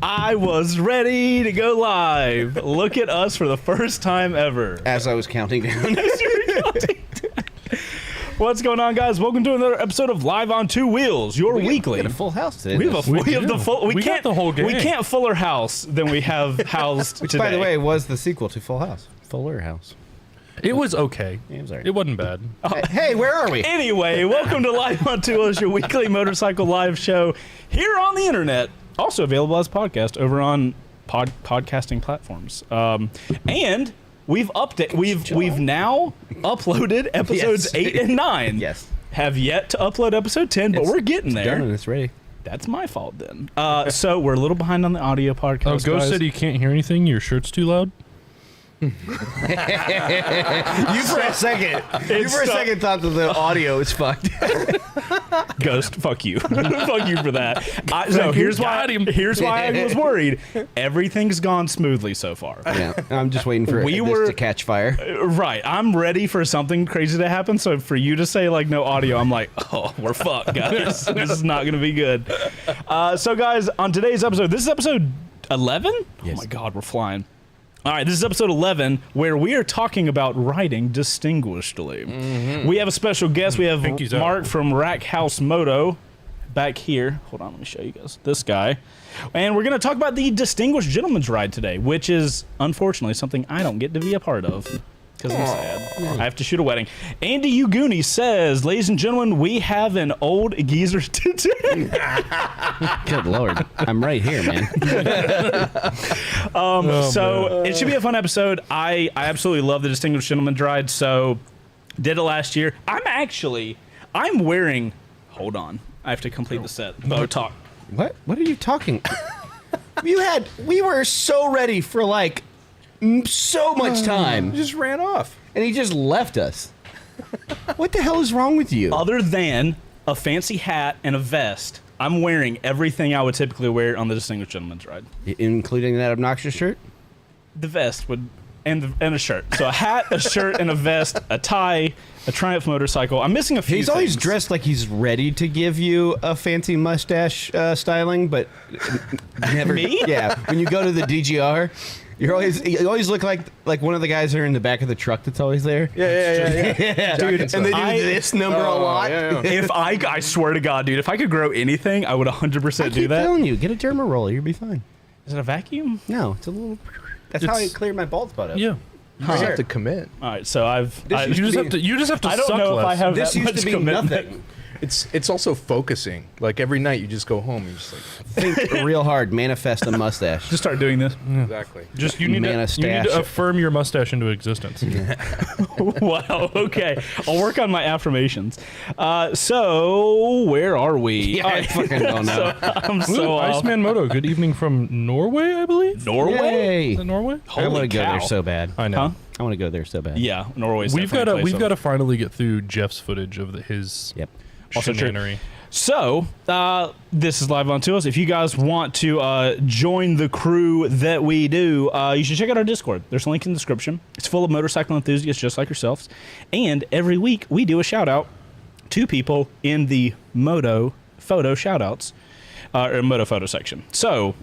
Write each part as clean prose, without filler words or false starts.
I was ready to go live. Look at us for the first time ever. As I was counting down. What's going on, guys? Welcome to another episode of Live on Two Wheels, your weekly. We got a full house today. We have the full. We got the whole game. We can't fuller house than we have housed Which, today. by the way, was the sequel to Full House. Fuller House. It was okay. Yeah, I'm sorry. It wasn't bad. Hey, where are we? Anyway, welcome to Live on Two Wheels, your weekly motorcycle live show here on the internet. Also available as podcast over on podcasting platforms. And we've now uploaded episodes 8 and 9. Yes. Have yet to upload episode 10, but we're getting there. Done and it's ready. That's my fault then. So we're a little behind on the audio podcast. Oh, Ghost said he can't hear anything. Your shirt's too loud. You for a second thought that the audio is fucked. Ghost, fuck you. Fuck you for that. So here's why I was worried. Everything's gone smoothly so far. Yeah, I'm just waiting for this to catch fire. Right. I'm ready for something crazy to happen. So for you to say like no audio, I'm like, oh, we're fucked, guys. This is not going to be good. So guys, on today's episode, this is episode 11? Yes. Oh my God, we're flying. All right, this is episode 11, where we are talking about riding distinguishedly. Mm-hmm. We have a special guest. We have Mark from RackHouse Moto back here. Hold on, let me show you guys this guy. And we're going to talk about the Distinguished Gentleman's Ride today, which is, unfortunately, something I don't get to be a part of. Because I'm sad. I have to shoot a wedding. Andy Uguni says, ladies and gentlemen, we have an old geezer today. Good Lord. I'm right here, man. It should be a fun episode. I absolutely love the Distinguished Gentleman's Ride, so did it last year. I'm wearing, hold on. I have to complete the set. Talk. What are you talking? We were so ready for like so much time. He just ran off. And he just left us. What the hell is wrong with you? Other than a fancy hat and a vest, I'm wearing everything I would typically wear on the Distinguished Gentleman's Ride. Including that obnoxious shirt? The vest would, and a shirt. So a hat, a shirt, and a vest, a tie, a Triumph motorcycle. I'm missing a few He's always things. dressed like he's ready to give you a fancy mustache styling, but never. Me? Yeah. When you go to the DGR, you always look like one of the guys that are in the back of the truck that's always there. Yeah. Dude, and they do this number a lot. Yeah. If I swear to God, dude, if I could grow anything, I would 100% I do keep that. telling you, get a derma roller, you'll be fine. Is it a vacuum? No, it's a little. That's how I clear my bald spot up. Yeah. You just have to commit. All right, so You just have to I don't suck know less. if I have This that used much to be commitment. nothing. It's also focusing. Like every night you just go home and you just like Think real hard, manifest a mustache. Just start doing this. exactly. Just you need to affirm your mustache into existence. Wow. Okay, I'll work on my affirmations. So where are we? Yeah, I fucking don't know. I'm so Ooh, off. Iceman Moto. Good evening from Norway, I believe. Norway. Yay. Is it Norway? I want to Holy go there cow. so bad. I know. Huh? I want to go there so bad. Yeah, Norway's. We've got definitely a place to finally get through Jeff's footage of his Yep. Also true. shenanery. So, this is Live on Two Wheels. If you guys want to join the crew that we do, you should check out our Discord. There's a link in the description. It's full of motorcycle enthusiasts just like yourselves. And every week, we do a shout-out to people in the Moto photo shout-outs, or Moto photo section. So,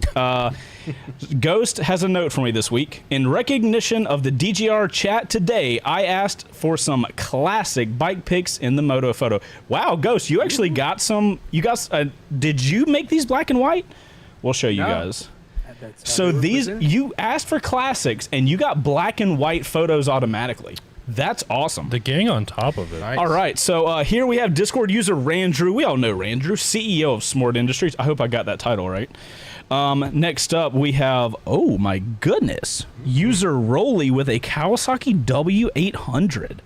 Ghost has a note for me this week. In recognition of the DGR chat today, I asked for some classic bike pics in the Moto photo. Wow, Ghost, you actually got some. Did you make these black and white? We'll show you guys. So you asked for classics and you got black and white photos automatically. That's awesome. The gang on top of it. Nice. All right, so here we have Discord user Randrew. We all know Randrew, CEO of Smart Industries. I hope I got that title right. Next up, we have, oh my goodness, user Rolly with a Kawasaki W800.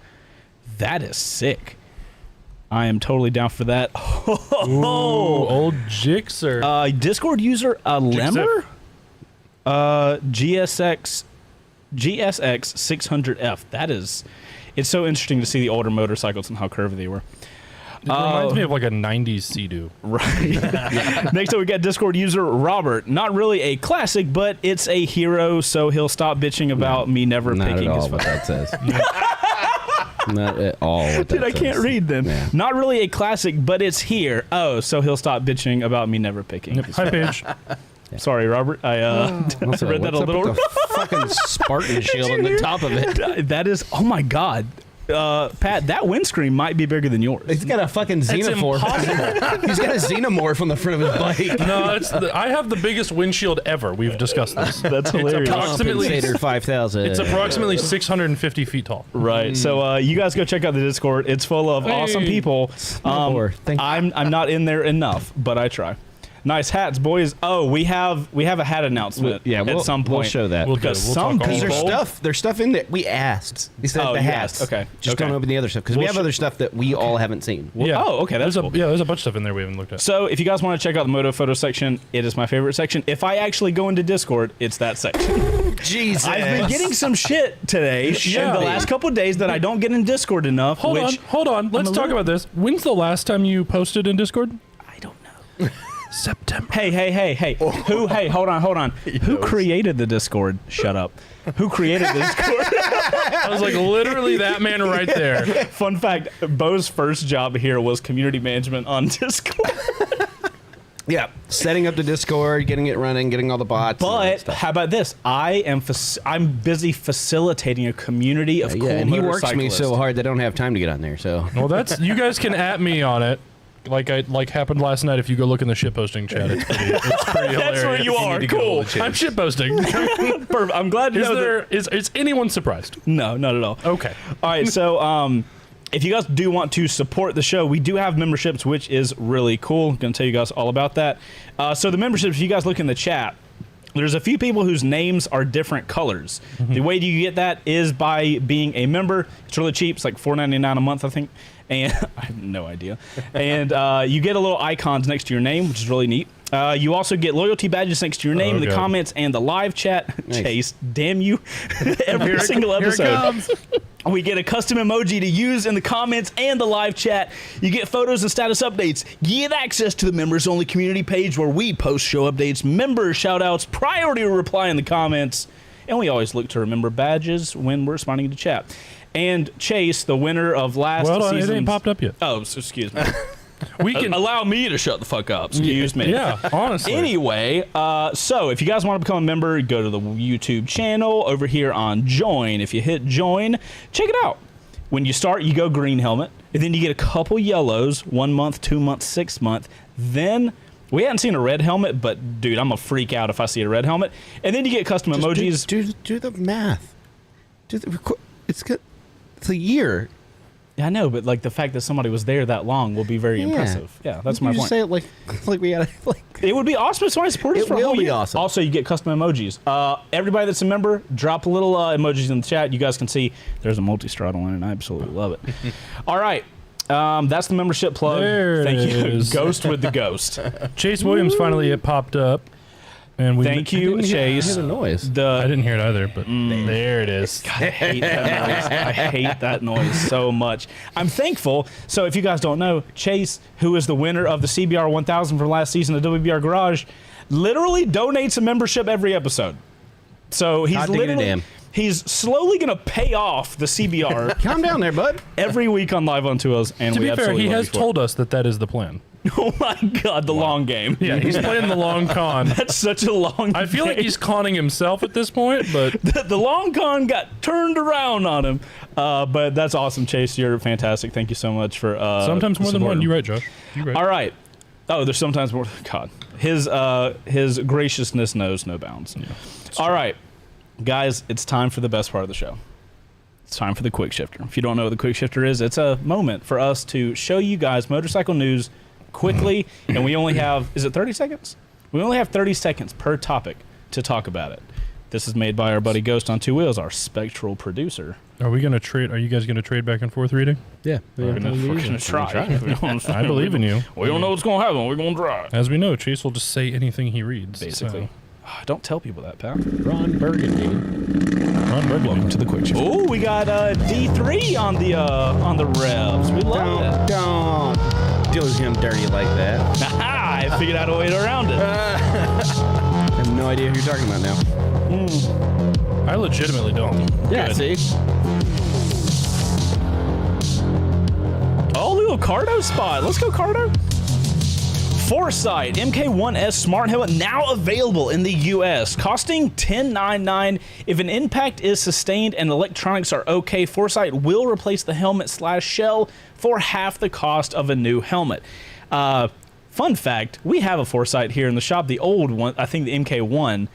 That is sick. I am totally down for that. Ooh, old Jixer. Discord user Lemmer, GSX 600F. That is, it's so interesting to see the older motorcycles and how curvy they were. It reminds me of like a 90s Sea-Doo. Right. Next up, we got Discord user Robert. Not really a classic, but it's a hero, so he'll stop bitching about me never Not picking at all his what phone. that says. Not at all what that Dude, I says. can't read then. Yeah. Not really a classic, but it's here. Oh, so he'll stop bitching about me never picking his Hi, phone. Paige. Sorry, Robert. I read that a little. What's up with the fucking Spartan shield on the top of it. That is, oh my God. Pat, that windscreen might be bigger than yours. He's got a fucking xenomorph. He's got a xenomorph on the front of his bike. No, I have the biggest windshield ever. We've discussed this. That's hilarious. Compensator 5000. It's approximately 650 feet tall. Right. So you guys go check out the Discord. It's full of awesome people. Thank you. I'm not in there enough, but I try. Nice hats, boys. Oh, we have a hat announcement. At some point we'll show that. Because We'll some talk all people, there's stuff in there. We asked. We said Oh, the you hats. asked. Okay. Just Okay. don't open the other stuff because we have other stuff that we all haven't seen. Yeah. Oh, okay, that's cool. There's a bunch of stuff in there we haven't looked at. So if you guys want to check out the Moto Photo section, it is my favorite section. If I actually go into Discord, it's that section. Jesus. I've been getting some shit today in the last couple of days that I don't get in Discord enough. Hold on. Let's talk about this. When's the last time you posted in Discord? I don't know. September. Hey. Who? Hey, hold on. Who created the Discord? Shut up. Who created the Discord? I was like literally that man right there. Fun fact: Bo's first job here was community management on Discord. Yeah, setting up the Discord, getting it running, getting all the bots. and all that But stuff. how about this? I'm busy facilitating a community of cool and he works me motorcyclists. so hard that I don't have time to get on there. So Well, that's you guys can at me on it. Like happened last night. If you go look in the shitposting chat, it's pretty hilarious. That's where you are. Cool. I'm shitposting. Perfect. I'm glad to know that. Is anyone surprised? No, not at all. Okay. All right, so if you guys do want to support the show, we do have memberships, which is really cool. I'm going to tell you guys all about that. So the memberships, if you guys look in the chat, there's a few people whose names are different colors. Mm-hmm. The way you get that is by being a member. It's really cheap. It's like $4.99 a month, I think. And I have no idea. And you get a little icons next to your name, which is really neat. You also get loyalty badges next to your name, the comments, and the live chat. Nice. Chase, damn you. Every single episode. Here it comes. We get a custom emoji to use in the comments and the live chat. You get photos and status updates. You get access to the members-only community page where we post show updates, member shout-outs, priority reply in the comments, and we always look to remember badges when we're responding to chat. And Chase, the winner of last season. It ain't popped up yet. Oh, excuse me. We can Allow me to shut the fuck up. Excuse me. Yeah, honestly. Anyway, so if you guys want to become a member, go to the YouTube channel over here on Join. If you hit Join, check it out. When you start, you go green helmet, and then you get a couple yellows, 1 month, 2 months, 6 month. Then we hadn't seen a red helmet, but dude, I'm gonna freak out if I see a red helmet. And then you get custom emojis. Do the math. It's good. It's a year. Yeah, I know, but like the fact that somebody was there that long will be very impressive. Yeah, that's my You point. say it like we had like. It would be awesome if somebody supported us It for a will whole be year. awesome. Also, you get custom emojis. Everybody that's a member, drop a little emojis in the chat. You guys can see there's a multi-straddle line, and I absolutely love it. All right. That's the membership plug. There it Thank you. is. Ghost with the ghost. Chase Williams finally it popped up. And we Thank you, Chase. I hear the noise. I didn't hear it either, but there it is. God, I hate that noise. I hate that noise so much. I'm thankful. So if you guys don't know, Chase, who is the winner of the CBR 1000 from last season of WBR Garage, literally donates a membership every episode. So he's he's slowly going to pay off the CBR Calm down there, bud. every week on Live on Tours. And To we be fair, absolutely he love has you for told us that is the plan. it. Oh my God, the long game. Yeah, he's playing the long con. That's such a long I feel like game. he's conning himself at this point, but The long con got turned around on him. But that's awesome, Chase. You're fantastic. Thank you so much for sometimes more than one. supporting. You're right, Josh. You're right. All right. Oh, there's sometimes more. God, his graciousness knows no bounds. Yeah, all right, guys, it's time for the best part of the show. It's time for the quick shifter. If you don't know what the quick shifter is, it's a moment for us to show you guys motorcycle news quickly, and we only have, is it 30 seconds? We only have 30 seconds per topic to talk about it. This is made by our buddy Ghost on Two Wheels, our spectral producer. Are we gonna trade? Are you guys gonna trade back and forth reading? Yeah. We're gonna try. I believe in you. We don't know what's gonna happen. We're gonna try. As we know, Chase will just say anything he reads. Basically. Don't tell people that, pal. Ron Burgundy. Ron Burgundy. Welcome to the quick shift. Oh, we got D3 on the Revs. We love it. Don't do him dirty like that. I figured out a way around it. I have no idea who you're talking about now. I legitimately don't. Yeah, Good. see? Oh, little Cardo spot. Let's go, Cardo. Foresight MK1S smart helmet now available in the US, costing $10.99. If an impact is sustained and electronics are okay, Foresight will replace the helmet/shell for half the cost of a new helmet. Fun fact, we have a Foresight here in the shop, the old one, I think the MK1.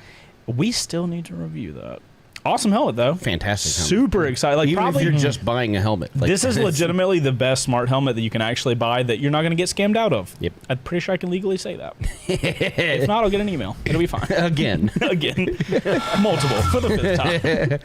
We still need to review that. Awesome helmet, though. Fantastic helmet. Super excited. Like, Even probably, if you're just buying a helmet. Like, this is legitimately the best smart helmet that you can actually buy that you're not going to get scammed out of. Yep. I'm pretty sure I can legally say that. If not, I'll get an email. It'll be fine. Again. Again. Multiple. For the 5th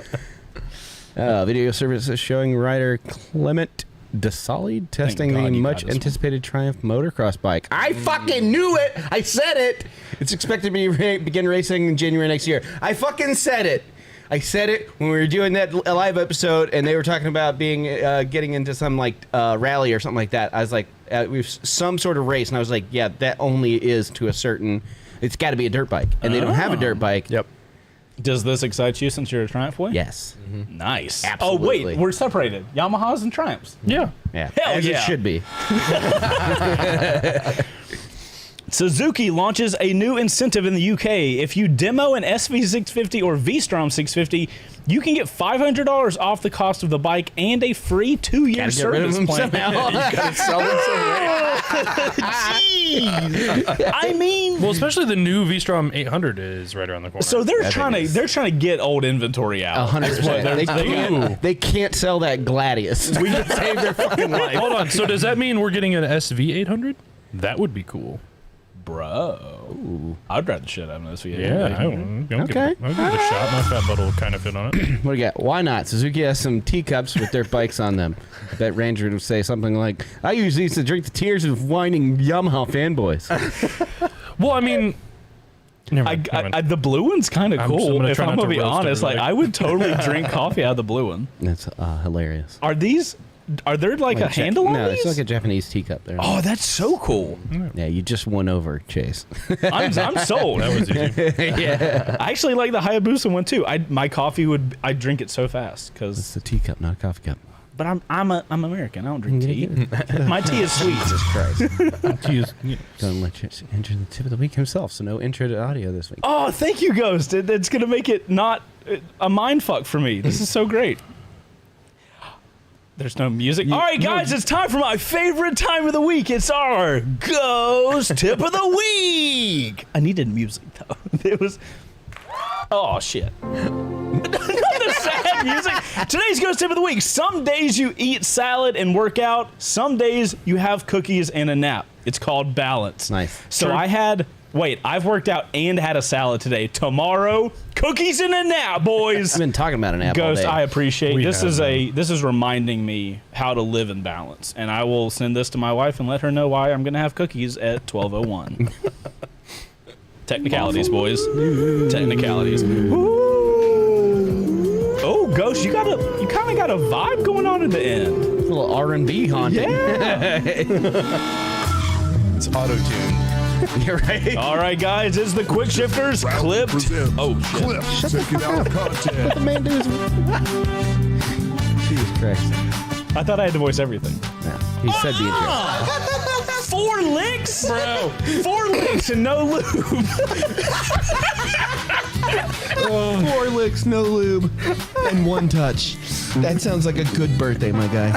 time. Video services showing rider Clement DeSolid testing God the you got much this anticipated Triumph motocross bike. I fucking knew it! I said it! It's expected to begin racing in January next year. I fucking said it! I said it when we were doing that live episode, and they were talking about being getting into some like rally or something like that. I was like, we've some sort of race, and I was like, yeah, that only is to a certain. It's got to be a dirt bike, and they don't have a dirt bike. Yep. Does this excite you since you're a Triumph boy? Yes. Nice. Absolutely. Oh, wait. We're separated. Yamahas and Triumphs. Yeah. Yeah. Hell As yeah. it should be. Suzuki launches a new incentive in the UK. If you demo an SV650 or V-Strom 650, you can get $500 off the cost of the bike and a free 2-year service plan. somehow. You gotta sell them Jeez. I mean, Well, especially the new V-Strom 800 is right around the corner. so they're think trying it's- to get old inventory out. 100%. They can't sell that Gladius. We can save their fucking life. Hold on. So does that mean we're getting an SV 800? That would be cool. Bro. I'd rather shit out of this. Yeah. I'll give it a shot. My fat butt will kind of fit on it. What do you got? Why not? Suzuki has some teacups with their bikes on them. Bet Ranger would say something like, I use these to drink the tears of whining Yamaha fanboys. Well, I mean, never mind. The blue one's kind of I'm cool. gonna If try I'm not gonna to be roast honest, like everybody. I would totally drink coffee out of the blue one. That's hilarious. Are there like a handle on No, these? it's like a Japanese teacup there. Oh, that's so cool. Yeah, you just won over, Chase. I'm sold. that was easy. Yeah. I actually like the Hayabusa one too. My coffee I'd drink it so fast It's because. a teacup, not a coffee cup. But I'm American. I don't drink tea. My tea is sweet. Jesus Christ. Jeez. Don't let you enter the tip of the week himself, so no intro to audio this week. Oh, thank you, Ghost. It's gonna make it not a mind fuck for me. This is so great. There's no music. All right, guys, it's time for my favorite time of the week. It's our Ghost Tip of the Week. I needed music, though. It was... Oh, shit. The sad music. Today's Ghost Tip of the Week. Some days you eat salad and work out. Some days you have cookies and a nap. It's called balance. Nice. So True. I've worked out and had a salad today. Tomorrow, cookies and a nap, boys. I've been talking about an app Ghost, all day. I appreciate We this. have, This is reminding me how to live in balance, and I will send this to my wife and let her know why I'm going to have cookies at 12:01. Technicalities, boys. Technicalities. Ooh. Oh, Ghost, you kind of got a vibe going on at the end. A little R&B haunting. Yeah. It's auto-tuned. You're right. All right, guys, it's the Quick Shifters clipped. Oh, shit. Clips taking out content. The man does. Jesus Christ. I thought I had to voice everything. Yeah, he said the intro. 4 licks? Bro. 4 licks and no lube. 4 licks, no lube, and 1 touch. That sounds like a good birthday, my guy.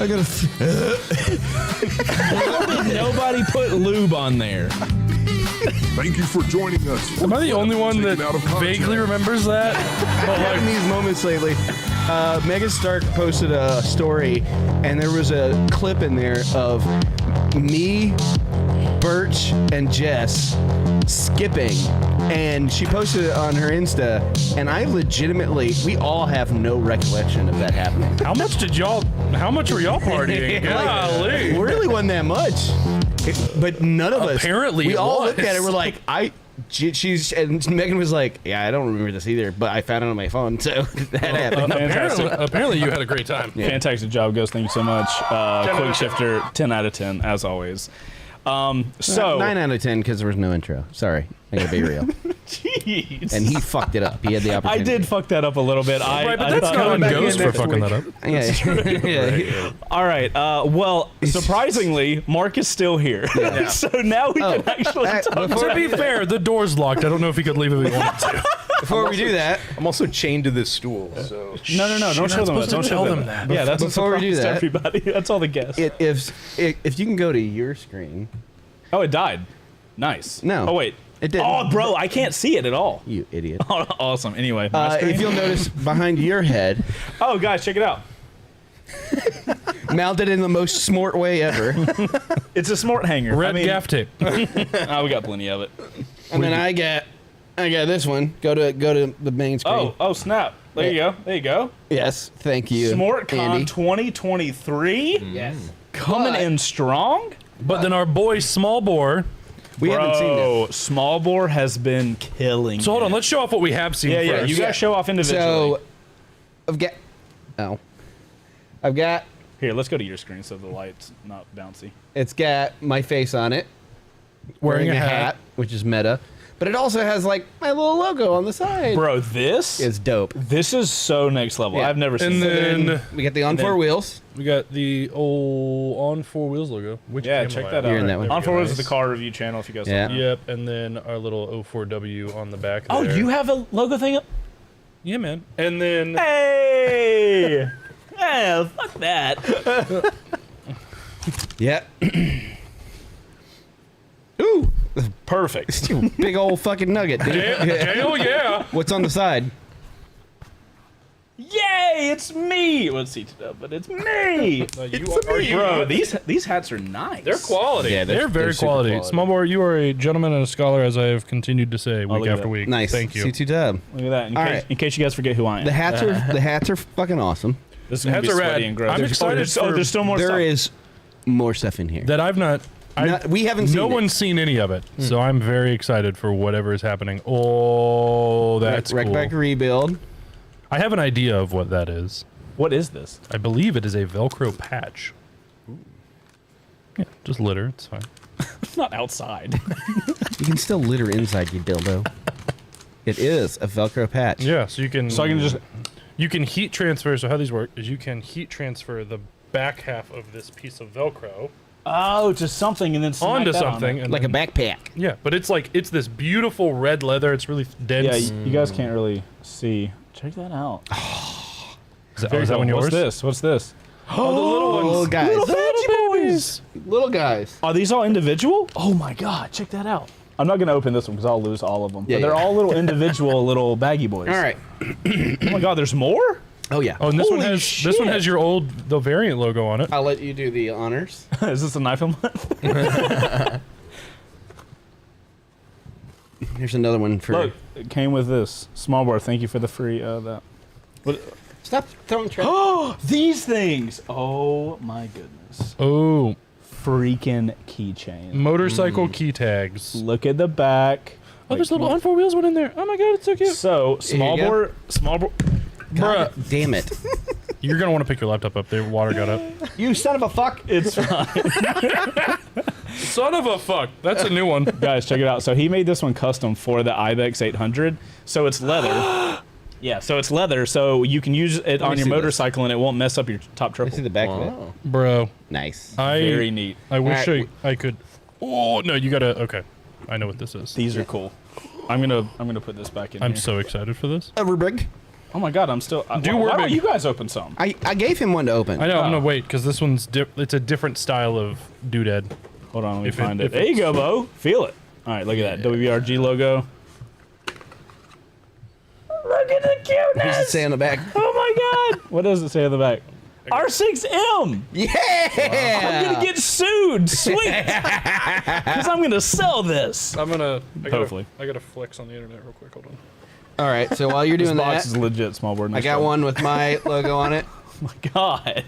I gotta. Nobody put lube on there. Thank you for joining us. Am I the only one that Taken out of context. vaguely remembers that? Having these moments lately. Megan Stark posted a story, and there was a clip in there of me, Birch, and Jess skipping, and she posted it on her Insta, and I legitimately, we all have no recollection of that happening. How much were y'all partying? Golly. Really wasn't that much. But none of us. Apparently we it all was. looked at it. We're like, she's and Megan was like, yeah, I don't remember this either, but I found it on my phone, so that happened. Apparently you had a great time. Fantastic job, Ghost. Thank you so much. Quick Shifter, 10 out of 10, as always. So 9 out of 10 because there was no intro. Sorry, I gotta be real. jeez. And he fucked it up. He had the I opportunity. did fuck that up a little bit. Right, but I that's thought- how it back goes in for next fucking week. that up. Yeah. All right. Well, surprisingly, Mark is still here. So now we can actually talk. To be fair, the door's locked. I don't know if he could leave if he wanted to. Before we do that, I'm also chained to this stool, so No. Don't show them that. Don't show them that. Yeah, that's Before we do to that- everybody. That's all the guests. if you can go to your screen, Oh, it died. Nice. No. Oh wait. It didn't. Oh, bro, I can't see it at all. you idiot. Awesome. Anyway, my screen? If you'll notice behind your head, Oh, guys, check it out. mounted in the most smart way ever, It's a smart hanger. Red gaff tape. Oh, we got plenty of it. and then I got this one. Go to the main screen. Oh, snap. There you go. There you go. Yes, thank you, SmartCon Andy. 2023. Yes, Coming But- in strong. But then our boy Small Bore. we haven't seen this. Bro, Small Bore has been killing. So hold on, it. let's show off what we have seen Yeah. first. You guys show off individually. So, I've got. Here, let's go to your screen so the light's not bouncy. It's got my face on it, Wearing a hat. which is meta, but it also has like my little logo on the side. Bro, this It's dope. this is so next level. Yeah. I've never seen And this. then We got the on then- four wheels. we got the old On Four Wheels logo. Which Yeah, came check alive. that out. You're in that one. On There we Four go. Wheels is the car review channel if you guys Yeah. don't know. Yep, and then our little O4W on the back. Oh, there. you have a logo thing up? Yeah, man. And then Hey! Yeah, fuck that. Yeah. Ooh, Perfect. big old fucking nugget, dude. hell yeah. What's on the side? Yay, it's me. Well, it's CTW, but it's me. Bro, these hats are nice. They're quality. Yeah, they're very they're super quality. quality. Small Bore, you are a gentleman and a scholar, as I have continued to say week look at after that. week. Nice. Thank you. C2 Dub. Look at that. All right. In case you guys forget who I am. The hats are fucking awesome. This is gonna be hats are sweaty rad. and gross. I'm excited for- there's still more There stuff. is more stuff in here. That I've not. We haven't seen No it. one's seen any of it, so I'm very excited for whatever is happening. Oh, that's Wreck cool. Back Rebuild. I have an idea of what that is. What is this? I believe it is a Velcro patch. Yeah, just litter. It's fine. It's not outside. You can still litter inside, you dildo. It is a Velcro patch. Yeah, so you can. So I can just. You can heat transfer. So how these work is you can heat transfer the back half of this piece of Velcro Oh, to something and then smack onto that on something, it. and Like a then- backpack. Yeah, but it's like it's this beautiful red leather. It's really Yeah, dense. you guys can't really see. Check that out. Is that, Very is that cool. one yours? What's this? What's this? Oh, the little ones. Little guys. Little babies. Little guys. Are these all individual? Oh my god, check that out. I'm not gonna open this one because I'll lose all of them. Yeah, but they're yeah. all little individual little baggy boys. All right. Oh my god, there's more? Oh, yeah. Oh, and this one Holy has this one shit. has your old the variant logo on it. I'll let you do the honors. Is this a knife and Here's another one for... Look, it came with this. Small bar, thank you for the free that. What? Stop throwing trash. Oh, these things! Oh my goodness. Oh, Freaking keychain. motorcycle key tags. Look at the back. Oh, there's a little On Four Wheels one in there. Oh my god, it's so cute. So, small you go. bore, Bruh, Damn it. you're gonna want to pick your laptop up. The water got up. You son of a fuck. it's fine. Son of a fuck. That's a new one. Guys, check it out. So he made this one custom for the Ibex 800. So it's leather. Yeah, so it's leather, so you can use it on me your see this. motorcycle and it won't mess up your top Let's see triple. the back of it. Bro, Nice. Very neat. I wish Alright, I could. Oh no, you gotta. Okay, I know what this is. These are cool. I'm gonna put this back in I'm here. so excited for this. Overbrig. Oh my god, I'm still. Do why work don't big. you guys open some? I gave him one to open. I know. I'm Oh. gonna wait because this one's it's a different style of doodad. Hold on, let me If it- find it. if There you it's- go, Bo. Feel it. All right, look at that WBRG logo. Look at the What does it cuteness. say on the back? Oh my god. What does it say on the back? R6M. Yeah! I'm gonna get sued. Sweet. Because I'm gonna sell this. I'm gonna. Hopefully. I gotta flex on the internet real quick. Hold on. All right, so while you're This doing box that, is legit, small board. I got one with my logo on it. Oh my god.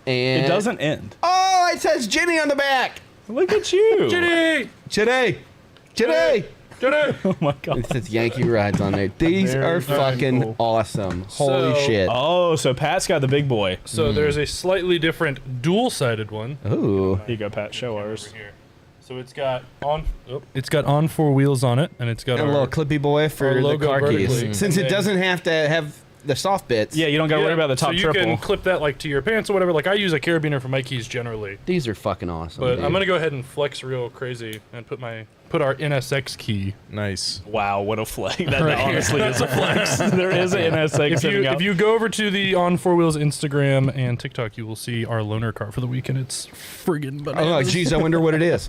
And It doesn't end. Oh, it says Jenny on the back. Look at you. Jenny! Today. Today. Jenny! Oh my god. It says Yankee Rides on there. These Very, are very fucking cool. awesome. Holy So- shit. Oh, so Pat's got the big boy. So there's a slightly different dual-sided one. Ooh. Here you go, Pat. Show ours. Here. So it's got on 4 wheels on it, and it's got And a little clippy boy for our the logo car keys. vertically. Since And it then- doesn't have to have the soft bits. Yeah, you don't got to worry about the top so you triple. can clip that like to your pants or whatever. Like I use a carabiner for my keys generally, These are fucking awesome. but dude. I'm gonna go ahead and flex real crazy and put our NSX key. Nice. Wow, what a flex. That honestly is a flex. There is an NSX sitting out. If you go over to the On 4 Wheels Instagram and TikTok, you will see our loaner car for the weekend. It's friggin' Oh, bananas. geez, I wonder what it is.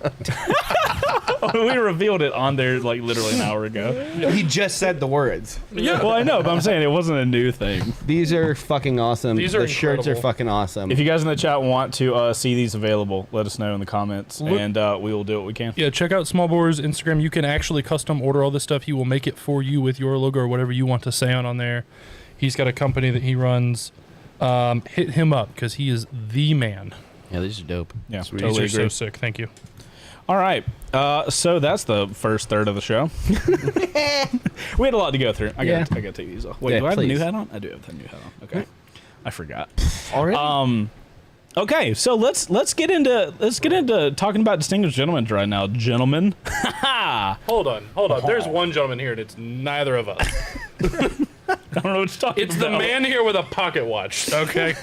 We revealed it on there like literally an hour ago. He just said the words. Yeah. Well, I know, but I'm saying it wasn't a new thing. These are fucking awesome. These are the shirts are incredible. fucking awesome. If you guys in the chat want to see these available, let us know in the comments, and we will do what we can. Yeah, check out Smallbore's Instagram. You can actually custom order all this stuff. He will make it for you with your logo or whatever you want to say on there. He's got a company that he runs. Hit him up because he is the man. Yeah, these are dope. Yeah, These totally are so agree. sick. Thank you. All right, so that's the first third of the show. We had a lot to go through. I got to take these off. Wait, Yeah, do I have the new please. hat on? I do have the new hat on. Okay, I forgot. Already? Okay, so let's get into talking about distinguished gentlemen right now, gentlemen. Hold on. There's one gentleman here, and it's neither of us. I don't know what you're talking It's the about. man here with a pocket watch. Okay.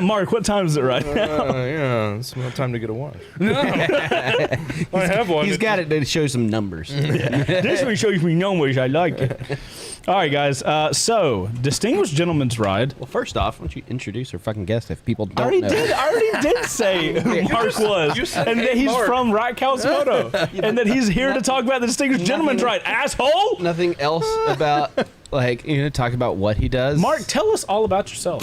Mark, what time is it right now? Yeah, it's about time to get a watch. I have one. He's got it to show some numbers. This one shows me numbers. I like it. All right, guys. So, distinguished gentleman's ride. Well, first off, why don't you introduce our fucking guest if people don't I know? already did say who Mark was, said, and that "Hey, he's Mark." from RackHouse Moto, and that he's here to talk about the distinguished gentleman's ride. Asshole! Nothing else about, like, talk about what he does. Mark, tell us all about yourself.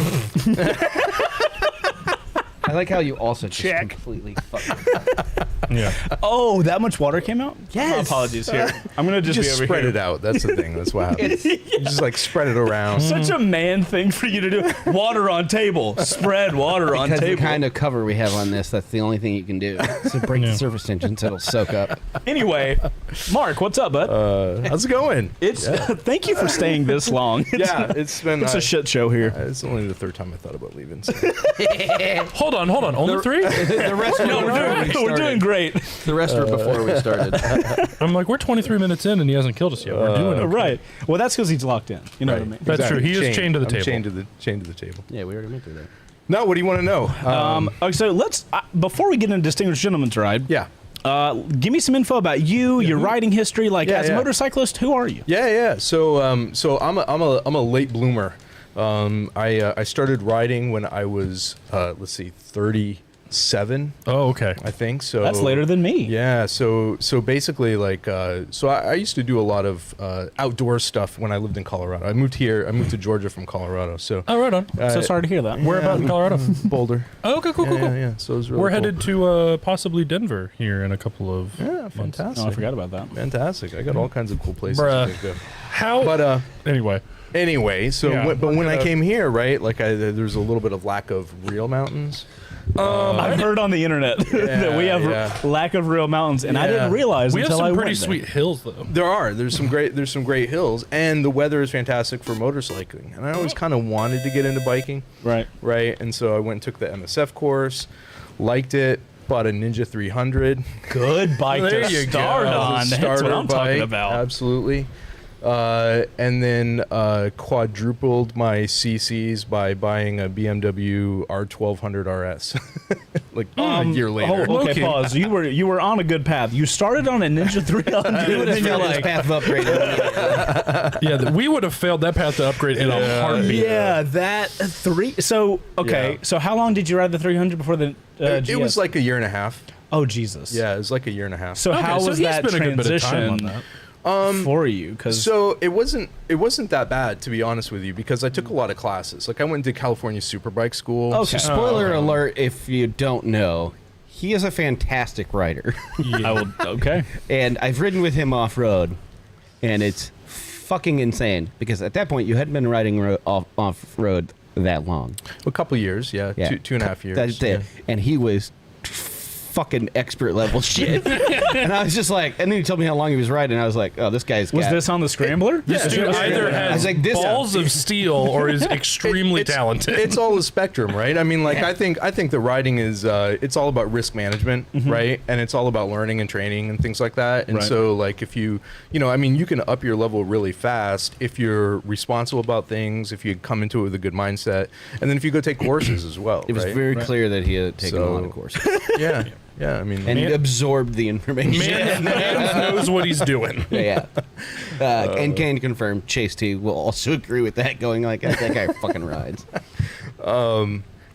I like how you also just Check. completely fucking... Yeah. Oh, that much water came out? Yes. My apologies here. I'm gonna just, Just be over spread here. it out. That's the thing. That's what happens. You just like spread it around. Such a man thing for you to do. Water on table. Spread water on Because the table. kind of cover we have on this, that's the only thing you can do. So break the surface tension so it'll soak up. Anyway, Mark, what's up, bud? How's it going? It's thank you for staying this long. Yeah, it's been. It's a shit show here. It's only the third time I thought about leaving. So. Hold on. Only 3? The rest No, we're doing great. The rest were before we started. I'm like, we're 23 minutes in, and he hasn't killed us yet. We're doing it. Right. Well, that's because he's locked in. You know what I mean? That's true. He is chained to the I'm table. Chained to the table. Yeah, we already went through that. No, what do you want to know? Okay, so let's before we get into distinguished gentleman's ride. Yeah. Give me some info about you, your riding history. Like Yeah, as a yeah. motorcyclist, who are you? Yeah. So I'm a late bloomer. I started riding when I was 37, Oh, okay. I think. So That's later than me. Yeah. So basically, like, I used to do a lot of outdoor stuff when I lived in Colorado. I moved to Georgia from Colorado. So Oh, right on. So sorry to hear that. Where about in Colorado? Boulder. Oh, okay, cool. Yeah. So it was really We're cool. headed to possibly Denver here in a couple of. Yeah, fantastic. Oh, I forgot about that. Fantastic. I got all kinds of cool places Bruh. to go. How? But anyway. anyway, so Yeah, but when I gonna- came here, right, like there's a little bit of lack of real mountains. I've heard on the internet that we have yeah. lack of real mountains, and I Yeah. didn't realize We have until I some pretty went there. sweet hills, though. There's some great hills, and the weather is fantastic for motorcycling. And I always kind of wanted to get into biking, Right. right? And so I went and took the MSF course, liked it, bought a Ninja 300. Good bike There to you go. start As a on. That's what starter I'm talking bike, about. Absolutely. And then quadrupled my CCs by buying a BMW R1200 RS, like a year later. Oh, okay, Okay. pause. You were on a good path. You started on a Ninja 300, and then you're like, path of upgrade. Yeah, we would have failed that path to upgrade in a heartbeat. yeah, that three. So okay, Yeah. so how long did you ride the 300 before the GS? It was like a year and a half. oh Jesus. Yeah, it was like a year and a half. So Okay, how so was he's that been a good bit of time on transition that. for you? Because So it wasn't that bad, to be honest with you, because I took a lot of classes. Like I went to California Superbike School. Okay. Spoiler alert, if you don't know, he is a fantastic rider. I will. Okay. And I've ridden with him off-road, and it's fucking insane, because at that point you hadn't been riding off-road that long. A couple years, yeah, Yeah. 2.5 years. That's it. yeah. And he was fucking expert level shit. And I was just like, and then he told me how long he was riding, and I was like, oh, this guy's Was got- this on the Scrambler? This dude either I has was like, this- balls of steel or is extremely It's- talented. It's all a spectrum, right? I mean, like I think the riding is it's all about risk management, right? And it's all about learning and training and things like that. And Right. so, like if you know, I mean, you can up your level really fast if you're responsible about things, if you come into it with a good mindset, and then if you go take courses as well. It was right? very clear that he had taken a So- lot of courses yeah, yeah. I mean, and absorbed the information. Man knows what he's doing. Yeah. And can confirm, Chase T will also agree with that, going like, that guy fucking rides.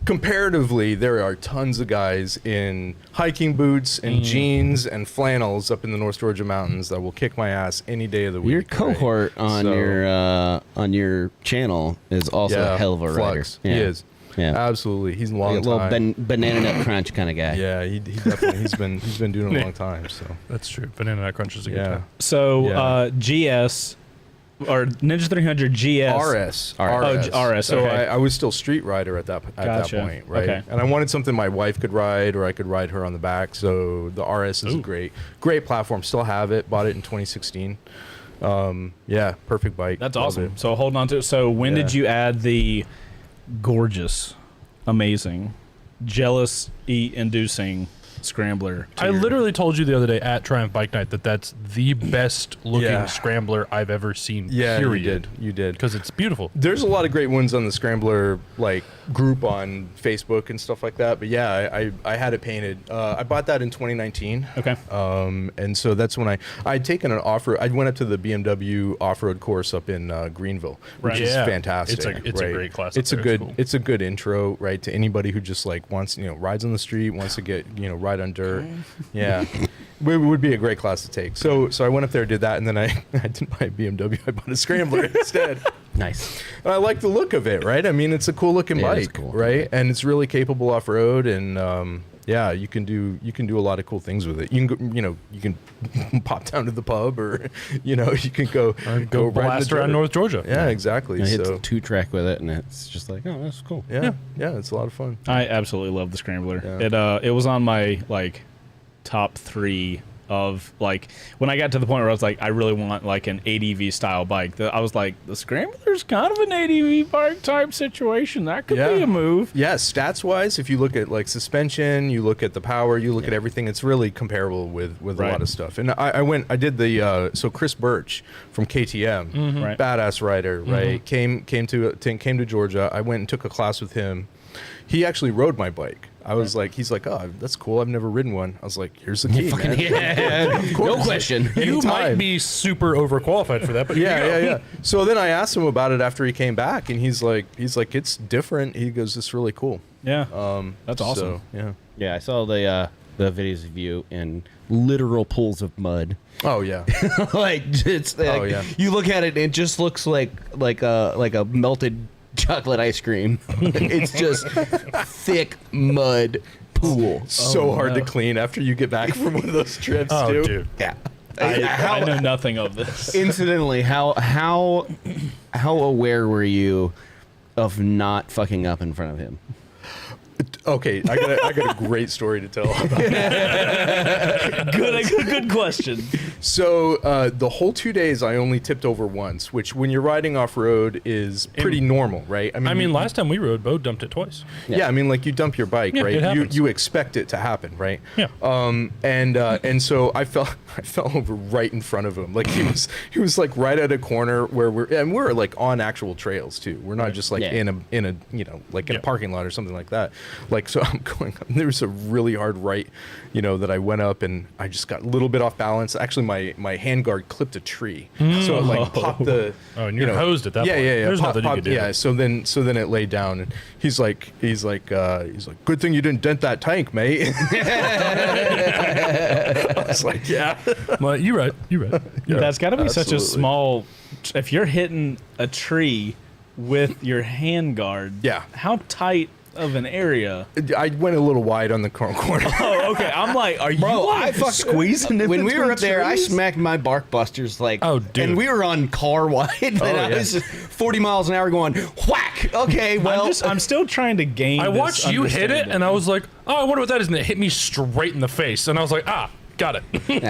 comparatively, there are tons of guys in hiking boots and jeans and flannels up in the North Georgia mountains that will kick my ass any day of the week. Your right? cohort on So, your channel is also a hell of a rider. Flux. He is. Yeah. Absolutely. He's a long Like a little time. banana nut crunch kind of guy. Yeah, he definitely he's been doing it a long time. So That's true. Banana Nut Crunch is a good yeah, time. So Yeah. GS or Ninja 300 GS. RS. Oh, RS, So okay. I was still street rider at that Gotcha. point, right? Okay. And I wanted something my wife could ride, or I could ride her on the back. So the RS is a Ooh. great platform. Still have it. Bought it in 2016. Yeah, perfect bike. That's Love awesome. it. So hold on to it. So when did Yeah. you add the gorgeous, amazing, jealousy-inducing scrambler? To I your- literally told you the other day at Triumph Bike Night that that's the best looking Yeah. scrambler I've ever seen. Yeah, period. you did. Because it's beautiful. There's a lot of great ones on the Scrambler like group on Facebook and stuff like that. But yeah, I had it painted. I bought that in 2019. Okay. And so that's when I'd taken an off-road. I went up to the BMW off-road course up in Greenville, which Right. is Yeah. fantastic. It's a right? great class up It's a there. good It's cool. it's a good intro, right, to anybody who just like wants rides on the street, wants to get ride on dirt. Yeah. It would be a great class to take. So I went up there, did that, and then I didn't buy a BMW. I bought a Scrambler instead. Nice. And I like the look of it, right? I mean, it's a cool looking Yeah, it's bike, cool. right? And it's really capable off road, and yeah, you can do a lot of cool things with it. You can go, you can pop down to the pub, or you can go Go ride in the blast around dirt. North Georgia. Yeah, exactly. I hit So 2-track with it, and it's just like, oh, that's cool. yeah, it's a lot of fun. I absolutely love the scrambler. Yeah. It was on my top 3 of when I got to the point where I was like, I really want like an ADV style bike. I was like, the scrambler's kind of an ADV bike type situation. That could be a move. Yeah, stats wise, if you look at like suspension, you look at the power, you look at everything, it's really comparable with a Right. lot of stuff. And I did the so Chris Birch from KTM, Right. badass rider, right? Came to Georgia. I went and took a class with him. He actually rode my bike. I was like, he's like, oh, that's cool. I've never ridden one. I was like, here's the key, man. Yeah. No question. You might Anytime. be super overqualified for that, but here you go. Yeah. So then I asked him about it after he came back, and he's like, it's different. He goes, it's really cool. Yeah. That's awesome. So, yeah. Yeah, I saw the videos of you in literal pools of mud. Oh yeah. Like it's like, Oh, yeah. you look at it and it just looks like a melted chocolate ice cream. It's just thick mud pool. So hard to clean after you get back from one of those trips, Oh, too. dude. Yeah. I know nothing of this. Incidentally, how aware were you of not fucking up in front of him? Okay, I got a great story to tell about that. Good question. So the whole 2 days, I only tipped over once, which when you're riding off road is pretty normal, right? I mean, last time we rode, Bo dumped it twice. yeah, I mean, like you dump your bike, Yeah, it right? happens. You expect it to happen, right? Yeah. And so I fell over right in front of him. Like he was like right at a corner where we're like on actual trails too. We're not just like Yeah. in a like in a parking lot or something like that. Like so I'm going up, and there was a really hard right, that I went up, and I just got a little bit off balance. Actually my handguard clipped a tree. So it like popped the Oh, and you're hosed at that point. Yeah. There's nothing you can do. Yeah, so then it laid down, and he's like, good thing you didn't dent that tank, mate. I was like, yeah. Well, you're right. That's got to be such a Absolutely. small. If you're hitting a tree with your hand guard, Yeah. how tight of an area. I went a little wide on the corner. Oh, okay. I'm like, are you squeezing it When we were between up there, I trees? smacked my bark busters like, Oh, dude. and we were on car wide, and I yeah. was 40 miles an hour going whack. Okay, well, I'm still trying to gain. I this watched you hit it, understanding. and I was like, "Oh, I wonder what that is," and it hit me straight in the face, and I was like, "Ah, got it."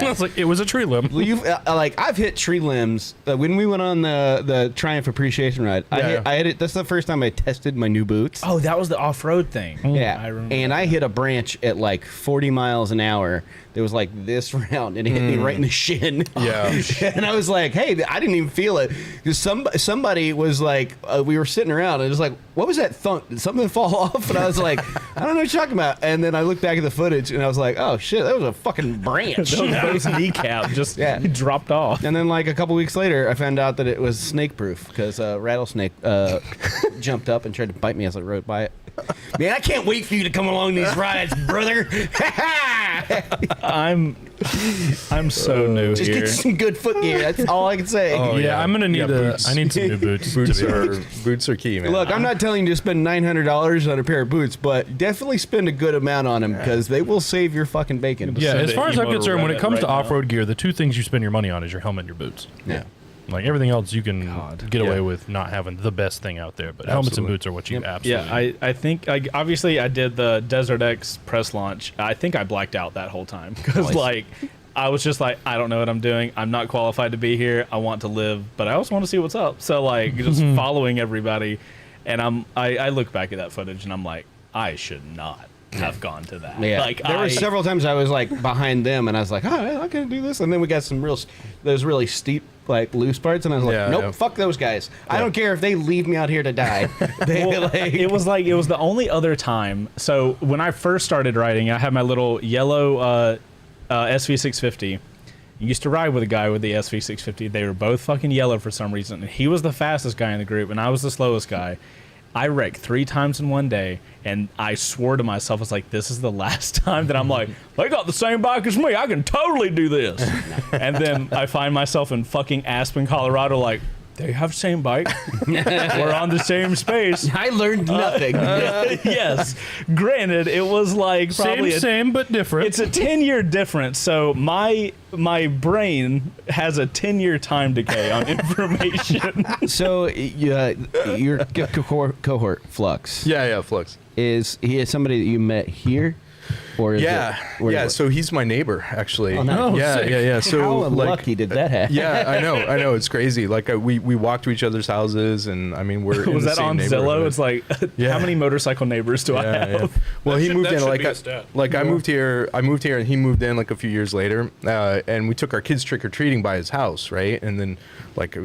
I was like, "It was a tree limb." well, you've like I've hit tree limbs when we went on the Triumph Appreciation ride. I hit it. That's the first time I tested my new boots. Oh, that was the off-road thing. Yeah, I remember. and I hit a branch at like 40 miles an hour. It was like this round, and it hit me right in the shin. Yeah. And I was like, "Hey, I didn't even feel it." Because somebody was like, we were sitting around, and it was like, "What was that thunk? Did something fall off?" And I was like, "I don't know what you're talking about." And then I looked back at the footage, and I was like, "Oh shit, that was a fucking branch." Those kneecap just dropped off. And then like a couple weeks later, I found out that it was snake proof because a rattlesnake jumped up and tried to bite me as I rode by it. Man, I can't wait for you to come along these rides, brother. I'm so new Just here. get some good foot gear. That's all I can say. Oh, Yeah, I'm gonna need boots. I need some new boots. Boots to be are honest. boots are key, man. Look, I'm not telling you to spend $900 on a pair of boots, but definitely spend a good amount on them because they will save your fucking bacon. Yeah, Send as it far as I'm emo concerned, when it Reddit comes to right now. off-road gear, the two things you spend your money on is your helmet and your boots. Yeah. Like everything else, you can get away Yeah. with not having the best thing out there. But helmets and Absolutely. boots are what you absolutely. Yeah, I think obviously I did the Desert X press launch. I think I blacked out that whole time because like I was just like, I don't know what I'm doing. I'm not qualified to be here. I want to live, but I also want to see what's up. So like just following everybody, and I look back at that footage and I'm like, I should not have gone to that. Yeah, Like there were several times I was like behind them, and I was like, "Oh, I can do this." And then we got some those really steep, like loose parts, and I was like, Yeah, "Nope, yeah. fuck those guys. I don't care if they leave me out here to die." it was the only other time. So when I first started riding, I had my little yellow SV650. I used to ride with a guy with the SV650. They were both fucking yellow for some reason. And he was the fastest guy in the group, and I was the slowest guy. I wrecked 3 times in one day, and I swore to myself, I was like, this is the last time that I'm like, they got the same bike as me. I can totally do this. And then I find myself in fucking Aspen, Colorado, like, they have the same bike. We're on the same space. I learned nothing. Yes. Granted, it was like probably same but different. it's a 10-year difference. So my brain has a 10-year time decay on information. So your cohort Flux yeah, Flux. is somebody that you met here, or is Yeah. So he's my neighbor, actually. Oh, nice. Yeah. So how like, unlucky did that happen? Yeah, I know. It's crazy. Like we walk to each other's houses, and I mean we're in Was the that same on Zillow? neighborhood. It's like, Yeah. how many motorcycle neighbors do I have? Yeah. Well, he moved that in should like be a stat. I moved here, and he moved in like a few years later, and we took our kids trick or treating by his house, right? And then like I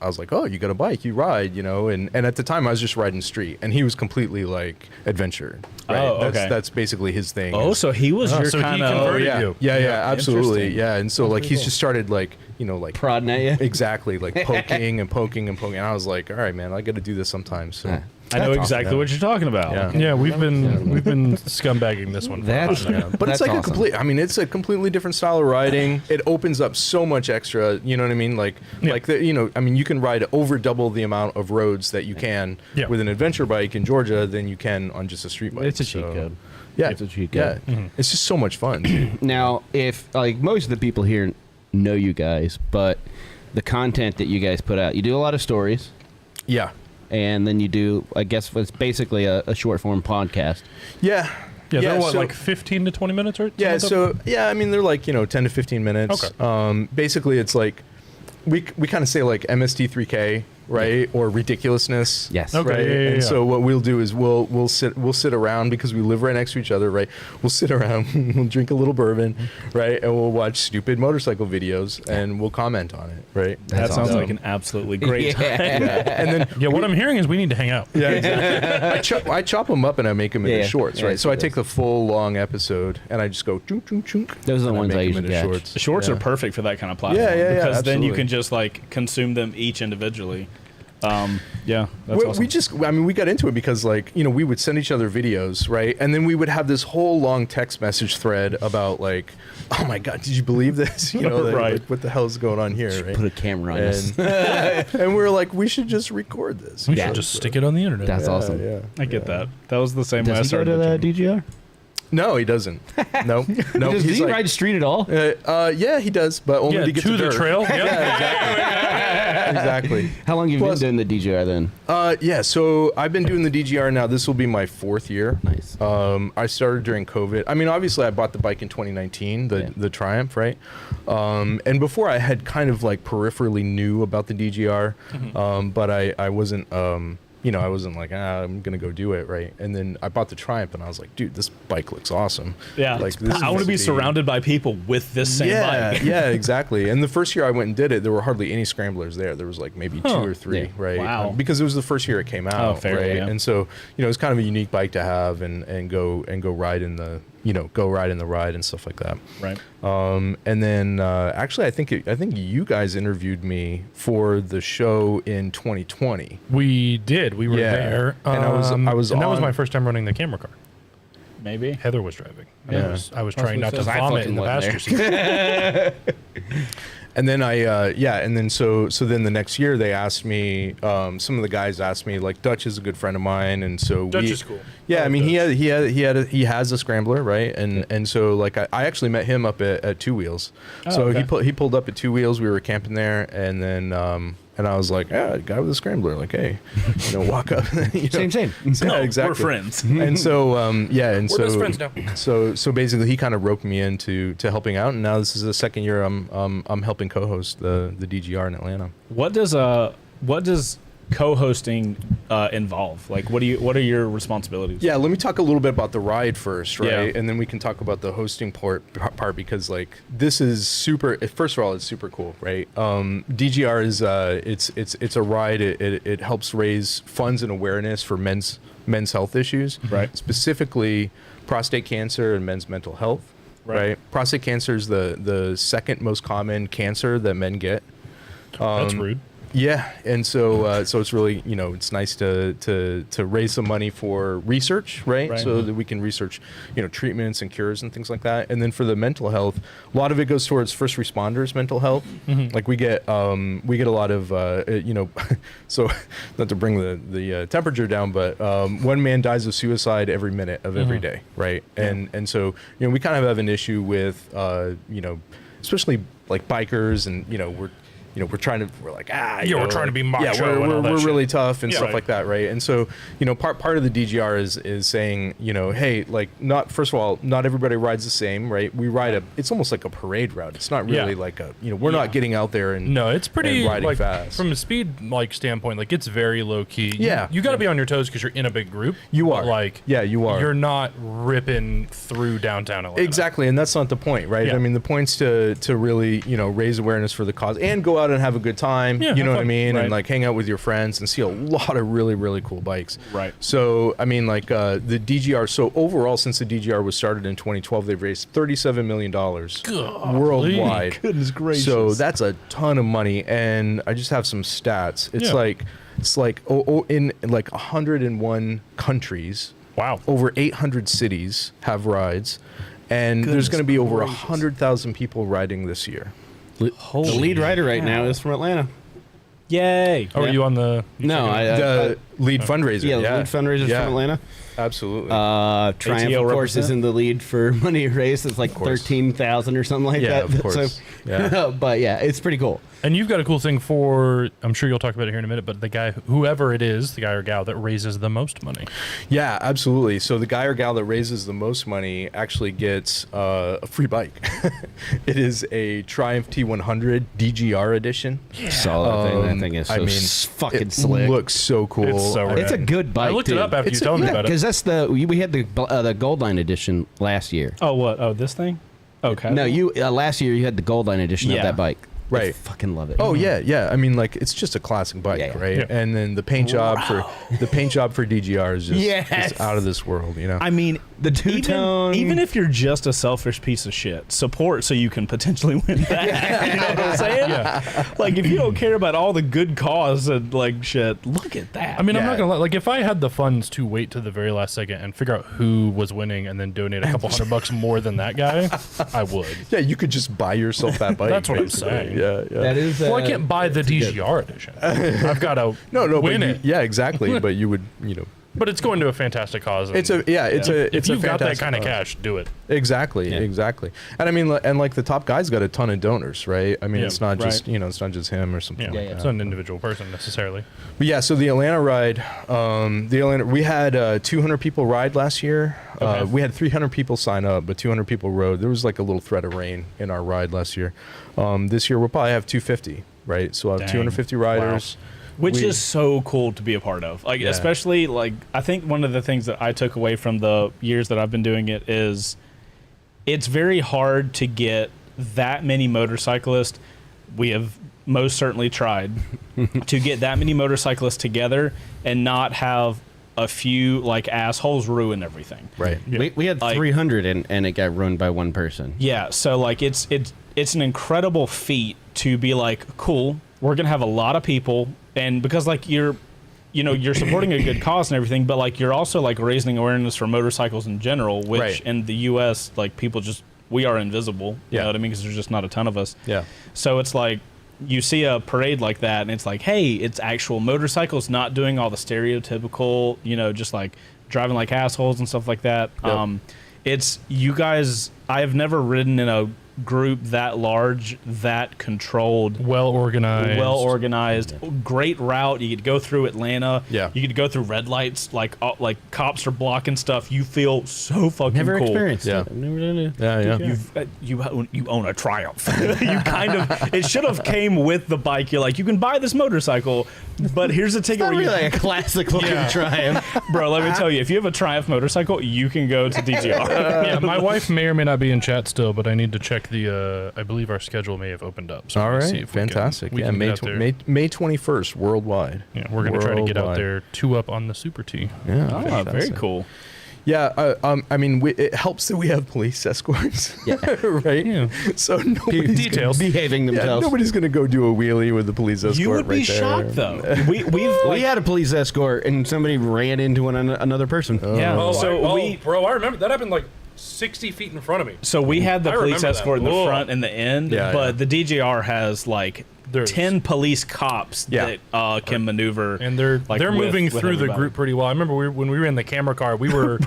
was like, oh, you got a bike, you ride, you know? And at the time I was just riding street, and he was completely like adventure. Right? Oh, okay. That's basically his thing. Oh, so he was your so he kind converted of... you. Yeah, absolutely. Interesting. Yeah, and so like he's just started like, you know, like Prodding at you. exactly like poking and poking and poking. And I was like, all right, man, I got to do this sometime. So I know That's exactly awesome. what you're talking about. Yeah. Yeah, we've been scumbagging this one. For a That's- while now. But That's it's like awesome. it's a completely different style of riding. It opens up so much extra, you know what I mean? Like you can ride over double the amount of roads that you can Yeah. with an adventure bike in Georgia than you can on just a street bike. It's a cheat So, code. Yeah. It's a cheat Yeah. code. It's just so much fun. dude. Now, if like most of the people here know you guys, but the content that you guys put out, you do a lot of stories, Yeah. and then you do, I guess, it's basically a short form podcast. Yeah. Yeah, they're what, so- like 15 to 20 minutes or Yeah, something like so yeah, I mean they're like 10 to 15 minutes. Okay. Basically, it's like we kind of say like MST3K, right, or ridiculousness. Yes. Okay. Right. Yeah. And so what we'll do is we'll sit around because we live right next to each other, right? We'll sit around, we'll drink a little bourbon, right, and we'll watch stupid motorcycle videos and we'll comment on it, right? That That's sounds awesome. like an absolutely great time. And then Yeah, what I'm hearing is we need to hang out. yeah, exactly. I chop them up and I make them into Yeah, shorts, yeah, right? So I it take is. the full long episode and I just go chunk chunk chunk. Those are the and ones I make 'em usually into catch. shorts. The shorts Yeah. are perfect for that kind of platform. Yeah, Because then you absolutely. can just like consume them each individually. Yeah, that's we, awesome. we just, I mean, we got into it because, like, you know, we would send each other videos, right? And then we would have this whole long text message thread about, like, oh my God, did you believe this? You know, Right. like, what the hell is going on here, right? Put a camera on us. And we were like, we should just record this. We Yeah. should just stick it on the internet. That's awesome. Yeah. I get that. That was the same way I Does he go started. to the the gym. DGR? No, he doesn't. No, no. Does he's he like, ride street at all? yeah, he does, but only Yeah, to get to the dirt. trail. Yep. Exactly. How long have you Plus- been doing the DGR then? Yeah, so I've been doing the DGR now. This will be my 4th year. Nice. I started during COVID. I mean, obviously, I bought the bike in 2019, the Triumph, right? And before, I had kind of like peripherally knew about the DGR, but I wasn't. You know, I wasn't like, I'm gonna go do it, right? And then I bought the Triumph, and I was like, dude, this bike looks awesome. Yeah, like this I want to is be surrounded by people with this same bike. yeah, exactly. And the first year I went and did it, there were hardly any scramblers there. There was like maybe 2 or 3, Yeah. right? Wow. Because it was the first year it came out, fair, right? yeah. And so, you know, it's kind of a unique bike to have and go ride in the, you know, go ride in the ride and stuff like that. Right. And then actually, I think you guys interviewed me for the show in 2020. We did. We were Yeah. there. And I was and that was on- my first time running the camera car. Maybe. Heather was driving. And Yeah. I was trying not to Because I vomit fucking in the wasn't passenger there. seat. And then and then so then the next year they asked me, some of the guys asked me, like, Dutch is a good friend of mine, and so Dutch is cool. Yeah, I I mean like he has a scrambler, right? And so like I actually met him up at Two Wheels. So okay. he pulled up at Two Wheels. We were camping there, and then and I was like, yeah, guy with a scrambler, like, hey, you know, walk up. You know? Same. Yeah, exactly. We're friends. And so and We're so best friends now. So basically he kind of roped me into helping out, and now this is the second year I'm helping co-host the DGR in Atlanta. What does co-hosting involve? Like, what are your responsibilities? Yeah, let me talk a little bit about the ride first, right? Yeah. And then we can talk about the hosting part because, like, this is super. First of all, it's super cool, right? DGR is it's a ride. It helps raise funds and awareness for men's health issues, Right. Specifically, prostate cancer and men's mental health. Right. Prostate cancer is the second most common cancer that men get. That's rude. Yeah, and so so it's really, you know, it's nice to raise some money for research, right? Right. So that we can research, you know, treatments and cures and things like that. And then for the mental health, a lot of it goes towards first responders' mental health. Like we get a lot of you know, so not to bring the temperature down, but 1 man dies of suicide every minute of every day, right? And so, you know, we kind of have an issue with you know, especially like bikers, and you know, we're like, you know, we're trying to be yeah, macho and all that we're shit. really tough and Yeah, stuff right. like that, right? And so, you know, part of the DGR is saying, you know, hey, like, first of all, not everybody rides the same, right? We ride it's almost like a parade route. It's not really Yeah. like a, you know, we're not getting out there and No, it's pretty and riding like fast. from a speed like standpoint. Like it's very low key. Yeah. you got to be on your toes because you're in a big group. You but, are. like Yeah, you are. You're not ripping through downtown Atlanta. Exactly, and that's not the point, right? Yeah. I mean, the point's to really, you know, raise awareness for the cause and go out and have a good time. Yeah, you know have what I fun. mean, Right. and like hang out with your friends and see a lot of really, really cool bikes. Right. So, I mean, like the DGR. So overall, since the DGR was started in 2012, they've raised $37 million worldwide. Goodness gracious. So that's a ton of money, and I just have some stats. It's like in like 101 countries. Wow. Over 800 cities have rides, and there's going to be over 100,000 people riding this year. The lead rider right now is from Atlanta. Yay. Oh, are you on the? No, The lead fundraiser. yeah, the lead fundraiser Yeah. from Atlanta. Absolutely. Triumph, ATO of course, is represent? in the lead for money raised. It's like course. 13,000 or something like Yeah, that. of course. So, Yeah. but yeah, it's pretty cool. And you've got a cool thing for. I'm sure you'll talk about it here in a minute. But the guy, whoever it is, the guy or gal that raises the most money. Yeah, absolutely. So the guy or gal that raises the most money actually gets a free bike. It is a Triumph T100 DGR edition. Solid thing. That thing is so I mean, fucking it slick. looks so cool. It's so rad. It's a good bike. I looked too. it up after you told me about it. Because that's we had the Gold Line edition last year. Oh, what? Oh, this thing? Okay. No, you last year you had the Gold Line edition of Yeah. that bike. I Right. fucking love it. Oh yeah. I mean, like, it's just a classic bike, Yeah. right? Yeah. And then the paint job for DGR is just Yes. it's out of this world, you know. I mean, The two-tone. Even if you're just a selfish piece of shit, support so you can potentially win that. You know what I'm saying? Yeah. Like, if you don't care about all the good cause and, like, shit, look at that. I mean, I'm not gonna lie. Like, if I had the funds to wait to the very last second and figure out who was winning and then donate a couple $100 more than that guy, I would. Yeah, you could just buy yourself that bike. That's what I'm basically. saying. Yeah, yeah. That is. Well, I can't buy the DGR edition. I've got to win but it. yeah, exactly. But you would, you know, But it's going to a fantastic cause. and it's a if it's you've a got that fantastic kind of cause. cash, do it. Exactly, exactly. And I mean, and like the top guy's got a ton of donors, right? I mean, Yeah, it's not just right. it's not just him or something Yeah, like it's that. not an individual person necessarily. But yeah, so the Atlanta ride, we had 200 people ride last year. Okay. We had 300 people sign up, but 200 people rode. There was like a little threat of rain in our ride last year. This year we'll probably have 250, right? So we'll have Dang. 250 riders. Which We- is so cool to be a part of. Like, Yeah. especially, like, I think one of the things that I took away from the years that I've been doing it is it's very hard to get that many motorcyclists. We have most certainly tried to get that many motorcyclists together and not have a few, like, assholes ruin everything. Right. We had Like- 300 and it got ruined by one person. Yeah, so, like, it's an incredible feat to be like, cool, we're gonna have a lot of people, and because, like, you're supporting a good cause and everything, but, like, you're also, like, raising awareness for motorcycles in general, which Right. in the U.S., like, people we are invisible. You Yeah. know what I mean? Because there's just not a ton of us. Yeah. So it's like you see a parade like that, and it's like, hey, it's actual motorcycles, not doing all the stereotypical, just like driving like assholes and stuff like that. Yep. It's you guys. I have never ridden in a group that large, that controlled, Well organized. great route. You could go through Atlanta. Yeah. You could go through red lights, like cops are blocking stuff. You feel so fucking Never cool. experienced Yeah. it. I've never done it. Yeah. You own a Triumph. You kind of, it should have came with the bike. You're like, you can buy this motorcycle, but here's a ticket Not where really you, like a classic looking Triumph. bro. Let me tell you, if you have a Triumph motorcycle, you can go to DGR. Yeah, my wife may or may not be in chat still, but I need to check the. I believe our schedule may have opened up. So All we'll right. see if we can- Fantastic. we Yeah. can May, get out tw- there. May 21st worldwide. Yeah, we're gonna try to get out Worldwide. there 2 up on the Super T. Yeah. Oh, very fantastic. cool. Yeah, I mean, it helps that we have police escorts, right? Yeah. So nobody's Details. Behaving Yeah, themselves. nobody's gonna go do a wheelie with the police escort. You would be right there. shocked though. We've We had a police escort and somebody ran into another person. yeah. bro, I remember that happened like 60 feet in front of me. So we had the I police remember escort in that. the Whoa. front and the end, Yeah, but the DJR has like There's- 10 police cops Yeah. that can maneuver. And they're like, moving with through the everybody. group pretty well. I remember when we were in the camera car, we were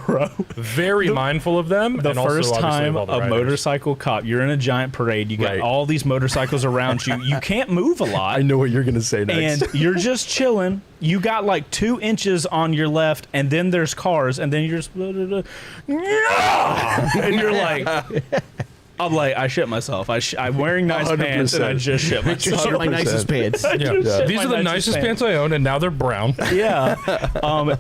very mindful of them. The and also, first obviously, time of all the a riders. motorcycle cop, you're in a giant parade, you got Right. all these motorcycles around you. You can't move a lot. I know what you're gonna say next. And you're just chilling. You got like 2 inches on your left, and then there's cars, and then you're just, and you're like, I'm like, I shit myself. I'm wearing nice pants, and I 100%. just shit myself. These are my nicest pants. I just Yeah. shit These my are the nicest pants I own, and now they're brown. Yeah,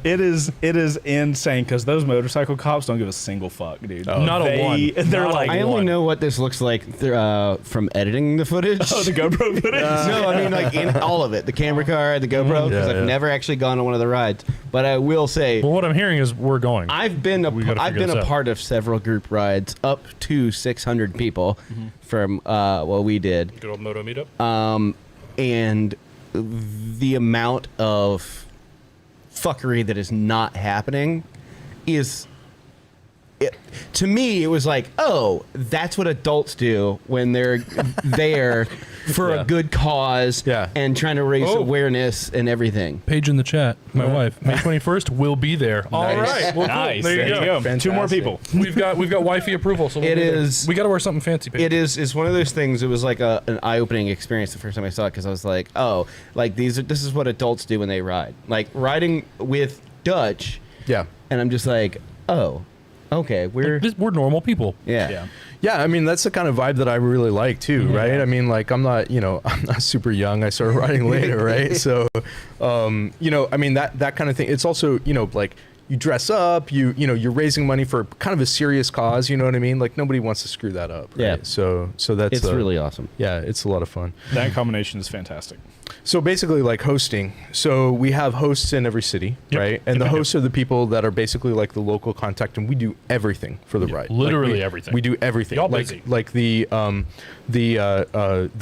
it is insane because those motorcycle cops don't give a single fuck, dude. Not a one. They're Not a like, I only one. know what this looks like from editing the footage. oh, the GoPro footage. No, I mean like in all of it, the camera car, the GoPro, because Yeah, I've never actually gone on one of the rides. But I will say, Well, what I'm hearing is we're going. I've been We gotta I've figure been this a out. part of several group rides up to 600 people from what we did, Good old Moto meetup. and the amount of fuckery that is not happening is. To me, it was like, oh, that's what adults do when they're there for Yeah. a good cause Yeah. and trying to raise Oh. awareness and everything. Page in the chat. My wife, May 21st, will be there. All Nice. right. Well, cool. Nice. There you go. Two more Fantastic. people. We've got wifey approval. So we'll It be there. is- We got to wear something fancy. Paige. It is. It's one of those things. It was like an eye-opening experience the first time I saw it because I was like, oh, like this is what adults do when they ride. Like riding with Dutch, yeah. and I'm just like, oh, okay, we're We're normal people. yeah. Yeah, I mean that's the kind of vibe that I really like too, right? I mean, like I'm not super young. I started riding later, right? So, I mean that kind of thing. It's also, like you dress up, you're raising money for kind of a serious cause. You know what I mean? Like nobody wants to screw that up. Right? Yeah. So that's It's really awesome. yeah, it's a lot of fun. That combination is fantastic. So basically, like hosting. So we have hosts in every city, Yep. right? And the Yep. hosts are the people that are basically like the local contact, and we do everything for the ride. literally Like, everything. We do everything. Y'all like busy. like the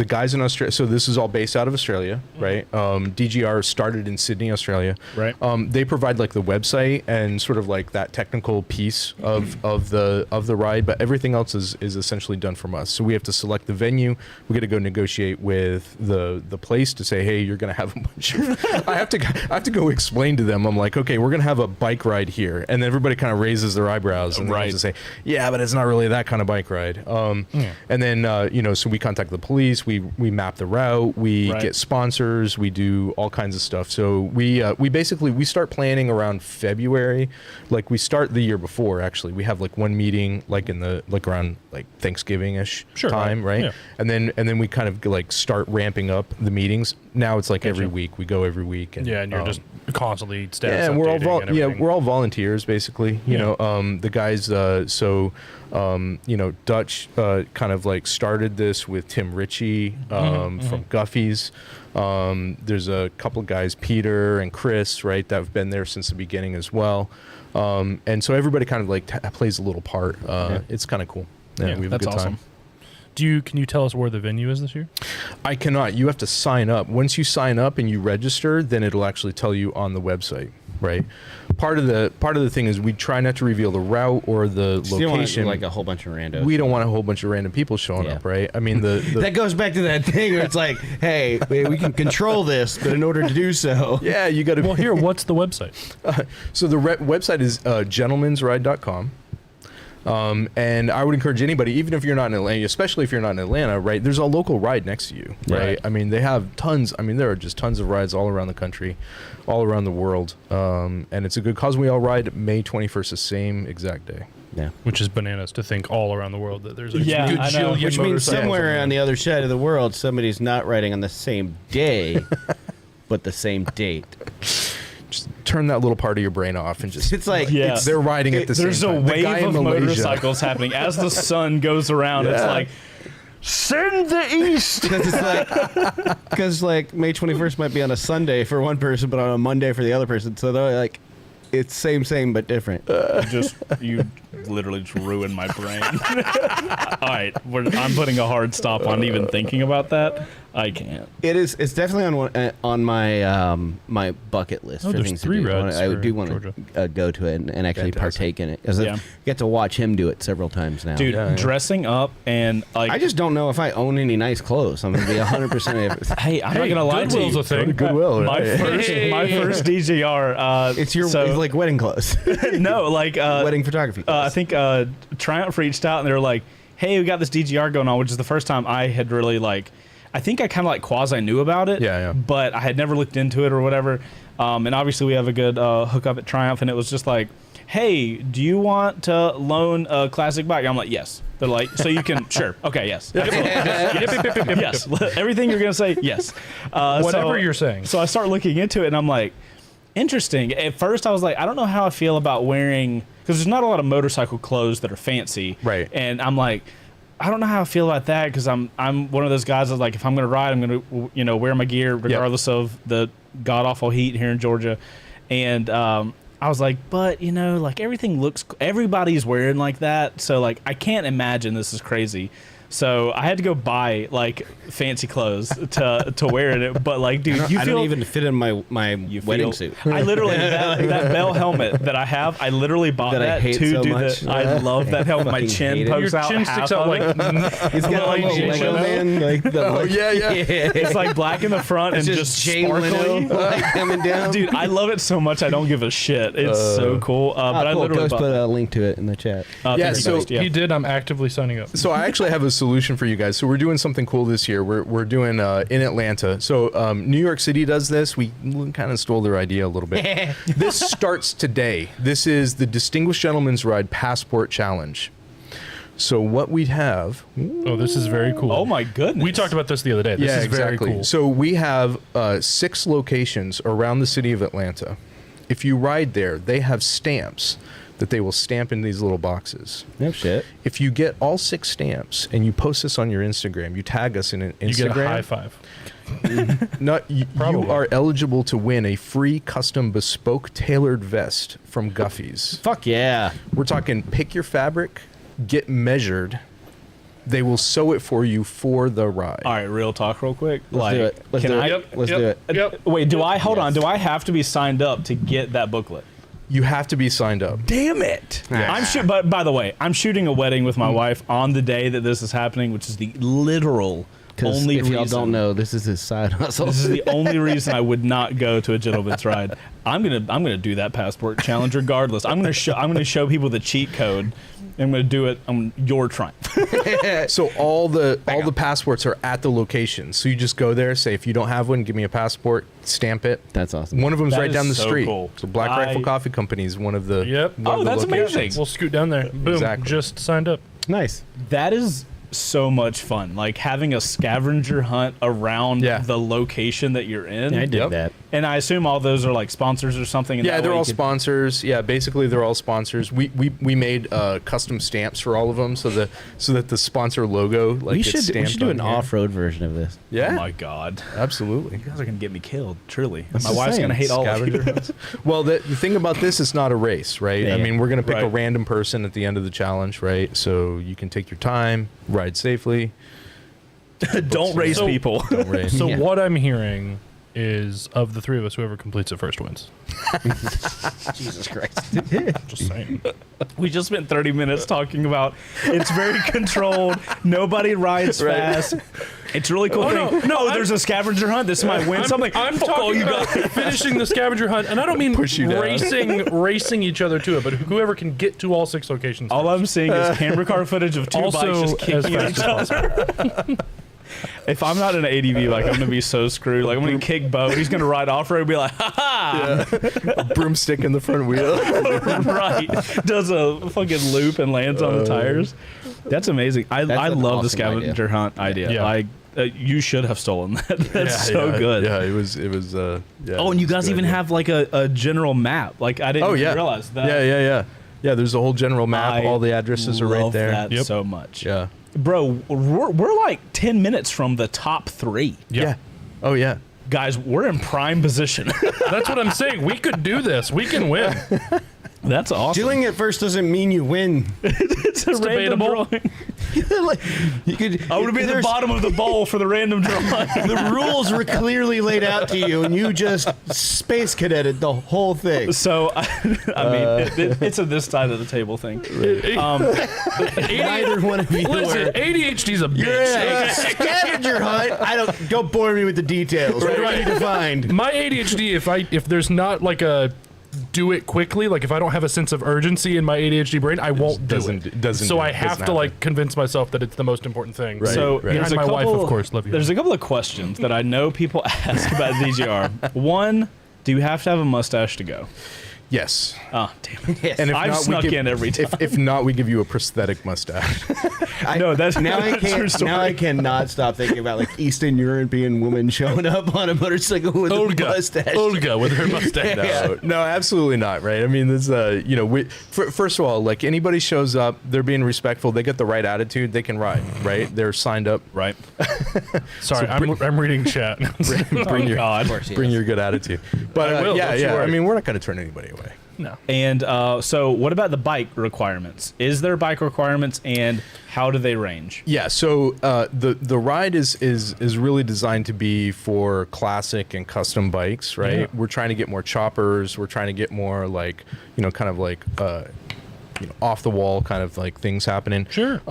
guys in Australia. So this is all based out of Australia, right? DGR started in Sydney, Australia. Right. They provide like the website and sort of like that technical piece of the ride, but everything else is essentially done from us. So we have to select the venue. We got to go negotiate with the place to say, hey, you're going to have a bunch of. I have to go explain to them. I'm like, okay, we're going to have a bike ride here, and then everybody kind of raises their eyebrows and they have to say, yeah, but it's not really that kind of bike ride. And then so we contact the police. We map the route. We get sponsors. We do all kinds of stuff. So we basically start planning around February. Like we start the year before. Actually, we have like one meeting like in the like around like Thanksgiving-ish time, right? Yeah. And then we kind of like start ramping up the meetings. Now it's like every week. We go every week. And, and you're just constantly status yeah, and we're all updating and everything. we're all volunteers basically. You know, the guys. Dutch kind of like started this with Tim Ritchie from Guffey's. There's a couple of guys, Peter and Chris, right, that have been there since the beginning as well. And so everybody kind of like plays a little part. It's kind of cool. Yeah, we have that's a good awesome. time. Can you tell us where the venue is this year? I cannot. You have to sign up. Once you sign up and you register, then it'll actually tell you on the website, right? Part of the thing is we try not to reveal the route or the location. Like a whole bunch of randos. We don't want a whole bunch of random people showing up, right? I mean, the that goes back to that thing where it's like, hey, we can control this, but in order to do so, yeah, you got to. Well, here, what's the website? So the website is gentlemansride.com. And I would encourage anybody, even if you're not in Atlanta, especially if you're not in Atlanta, right? There's a local ride next to you, right? I mean, they have tons. I mean, there are just tons of rides all around the country, all around the world. And it's a good cause. We all ride May 21st, the same exact day. yeah. Which is bananas to think all around the world that there's a Yeah, I know. gajillion Which means motorcycles somewhere around. on the other side of the world, somebody's not riding on the same day, but the same date. Just turn that little part of your brain off and just. It's like, Yeah. They're riding at the same There's a time. The guy wave in of Malaysia- motorcycles happening as the sun goes around. It's Yeah. like, send the east. because it's like, because like May 21st might be on a Sunday for one person, but on a Monday for the other person. So they're like, it's same, but different. You literally just ruined my brain. All right, I'm putting a hard stop on even thinking about that. I can't. It's definitely on my my bucket list Oh, for there's things 3 to do. rides I for do want Georgia. to go to it and actually Fantastic. partake in it because Yeah. I get to watch him do it several times now. Dude, Yeah. dressing up and like, I just don't know if I own any nice clothes. I'm gonna be 100%. hey, I'm not gonna lie to Goodwill's you. a thing. Goodwill. My right? first DJR. It's your so, it's like wedding clothes, no, like wedding photography. I Clothes. think Triumph reached out and they were like, "Hey, we got this DGR going on," which is the first time I had really like. I think I kind of like quasi knew about it, Yeah. but I had never looked into it or whatever. And obviously we have a good hookup at Triumph, and it was just like, "Hey, do you want to loan a classic bike?" I'm like, "Yes." They're like, "So you can, sure, okay, yes, absolutely. Yes, everything you're gonna say, yes." Whatever you're saying. So I start looking into it, and I'm like, interesting. At first, I was like, I don't know how I feel about wearing, because there's not a lot of motorcycle clothes that are fancy, Right. And I'm like, I don't know how I feel about that because I'm one of those guys that's like, if I'm gonna ride, I'm gonna wear my gear regardless of the god awful heat here in Georgia, and I was like, but like everybody's wearing like that, so like I can't imagine this is crazy. So I had to go buy like fancy clothes to wear in it. But like, dude, I don't even fit in my wedding suit. I literally that Bell helmet that I have. I literally bought That I that hate to so do much. the. I love that helmet. My fucking chin hate it. pokes Your out. chin half sticks out of like it. It's got a little Lego Lego man, like the Yeah. yeah. It's like black in the front and just Jay sparkly. Leno, like, coming down. Dude, I love it so much. I don't give a shit. It's so cool. But I cool. literally Ghost bought. put a link to it in the chat. Thank you, so Ghost, yeah. He did. I'm actively signing up. So I actually have a solution for you guys. So we're doing something cool this year. We're doing in Atlanta. So New York City does this. We kind of stole their idea a little bit. This starts today. This is the Distinguished Gentleman's Ride Passport Challenge. So what we'd have. Oh, this is very cool. Oh my goodness. We talked about this the other day. This is very cool. So we have 6 locations around the city of Atlanta. If you ride there, they have stamps that they will stamp in these little boxes. No shit. If you get all 6 stamps and you post this on your Instagram, you tag us in an Instagram. You get a high five. You are eligible to win a free custom bespoke tailored vest from Guffey's. Fuck yeah. We're talking pick your fabric, get measured. They will sew it for you for the ride. All right, real talk, real quick. Let's do it. Let's do it. Let's do it. Yep. Wait, do I hold Yes. on? Do I have to be signed up to get that booklet? You have to be signed up. Damn it! Yeah. But by the way, I'm shooting a wedding with my wife on the day that this is happening, which is the literal only if reason. y'all don't know, this is his side hustle. This is the only reason I would not go to a gentleman's ride. I'm gonna do that passport challenge regardless. I'm gonna show people the cheat code. I'm gonna do it on your triumph. So all the passports are at the location. So you just go there, say if you don't have one, give me a passport, stamp it. That's awesome. One of them's That right is down the so street. cool. So Black Rifle Coffee Company is one of the. Yep. one of Oh, the that's locations. amazing. We'll scoot down there. Boom. Exactly. Just signed up. Nice. That is so much fun. Like having a scavenger hunt around Yeah. the location that you're in. Yeah, I did Yep. that. And I assume all those are like sponsors or something. And Yeah, that they're way all you could- sponsors. Yeah, basically they're all sponsors. We made custom stamps for all of them so that the sponsor logo like We gets should stamped do on an here. off-road version of this. Yeah, Oh my god. absolutely. You guys are gonna get me killed, truly. That's My the wife's same. gonna hate all of Scavenger you. hunts. Well, the thing about this is not a race, right? Yeah, I yeah. mean, we're going to pick a Right. random person at the end of the challenge, right? So you can take your time, ride safely. Don't race So- people. Don't race. So Yeah. what I'm hearing is of the three of us, whoever completes it first wins. Jesus Christ. Just saying. We just spent 30 minutes talking about it's very controlled. Nobody rides fast. It's a really cool thing. no, there's a scavenger hunt. This might win something. I'm Fuck all talking you about guys. finishing the scavenger hunt, and I don't mean Push you down. racing each other to it, but whoever can get to all 6 locations. All first. I'm seeing is camera car footage of two Also bikes just as kicking fast each as other. If I'm not in an ADV, like I'm gonna be so screwed. Like I'm gonna kick Bo. He's gonna ride off road and be like, ha ha. A broomstick in the front wheel. Right. Does a fucking loop and lands on the tires. That's amazing. I an love the awesome scavenger hunt idea. Yeah. Like you should have stolen that. That's so good. Yeah, it was. Yeah, Oh, and you it's guys good even idea. have like a general map. Like I didn't Oh even yeah. realize that. Yeah. Yeah, there's a whole general map. I all the addresses are right love there. That Yep. so much. Yeah. Bro, we're like 10 minutes from the top 3. Yeah. Oh yeah. Guys, we're in prime position. That's what I'm saying. We could do this. We can win. That's awesome. Doing it first doesn't mean you win. it's a random debatable. drawing. Like, you could. I would be at the there's- bottom of the bowl for the random drawing. The rules were clearly laid out to you, and you just space cadetted the whole thing. So, I mean, it's a this side of the table thing. Neither one of you Listen, were. ADHD's a You're bitch. a scavenger hunt. Don't bore me with the details. What do I need to find? My ADHD, if there's not like a do it quickly, like if I don't have a sense of urgency in my ADHD brain, I won't do doesn't- it. doesn't so do it. I have Doesn't to like happen. convince myself that it's the most important thing. Right. So right. there's Behind a my couple, wife, of course, love you. There's a couple of questions that I know people ask about DGR. One, do you have to have a mustache to go? Yes. Oh, damn it. And if I've not, we snuck give, in every time. If not, we give you a prosthetic mustache. No, that's now I that's a true can't. story. Now I cannot stop thinking about like Eastern European woman showing up on a motorcycle with a mustache. Olga with her mustache. No, absolutely not. Right? I mean, this. First of all, like anybody shows up, they're being respectful. They get the right attitude. They can ride. Right? They're signed up. Right. Sorry, I'm reading chat. Bring your God. bring your good attitude. But I will, yeah, don't you yeah. I worry. mean, we're not going to turn anybody away. No. And so what about the bike requirements? Is there bike requirements and how do they range? Yeah, so the ride is really designed to be for classic and custom bikes, right? Yeah. We're trying to get more choppers. We're trying to get more like, kind of like off the wall kind of like things happening. Sure.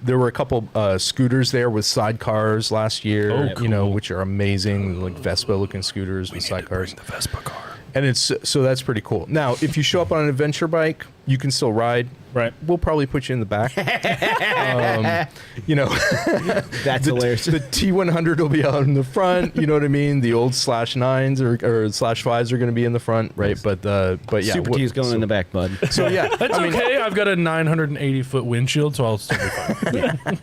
There were a couple scooters there with sidecars last year, Oh, cool. which are amazing, like Vespa looking scooters with sidecars. The Vespa car. And it's so that's pretty cool. Now, if you show up on an adventure bike, you can still ride. Right. We'll probably put you in the back. That's hilarious. The T100 will be out in the front. You know what I mean? The old /9s or /5s are going to be in the front, right? But yeah, Super T's going in the back, bud. So yeah, That's okay. I've got a 980-foot windshield, so I'll still be fine.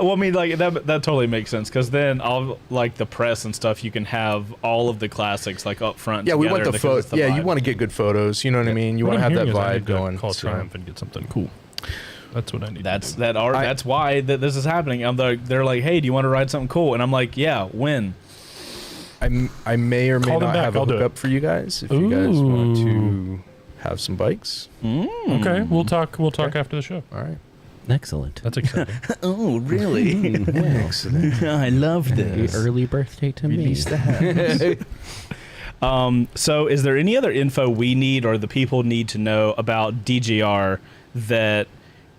Well, I mean, like that totally makes sense because then all like the press and stuff, you can have all of the classics like up front. Yeah, we want together the because it's photo. Yeah, you vibe. want to get good photos. You know what I mean? You What want to I'm have that hearing is I need vibe to going. Call so- Triumph and get something cool. That's what I need. That's to do. that's why this is happening. They're like, hey, do you want to ride something cool? And I'm like, yeah, when? I may or may Call them not back, have a I'll do it. hookup for you guys if you guys want Ooh. to have some bikes. Okay, we'll talk. We'll talk after the show. All right. Excellent. That's exciting. Oh, really? Excellent. I love Happy early birthday to me. So, is there any other info we need or the people need to know about DGR that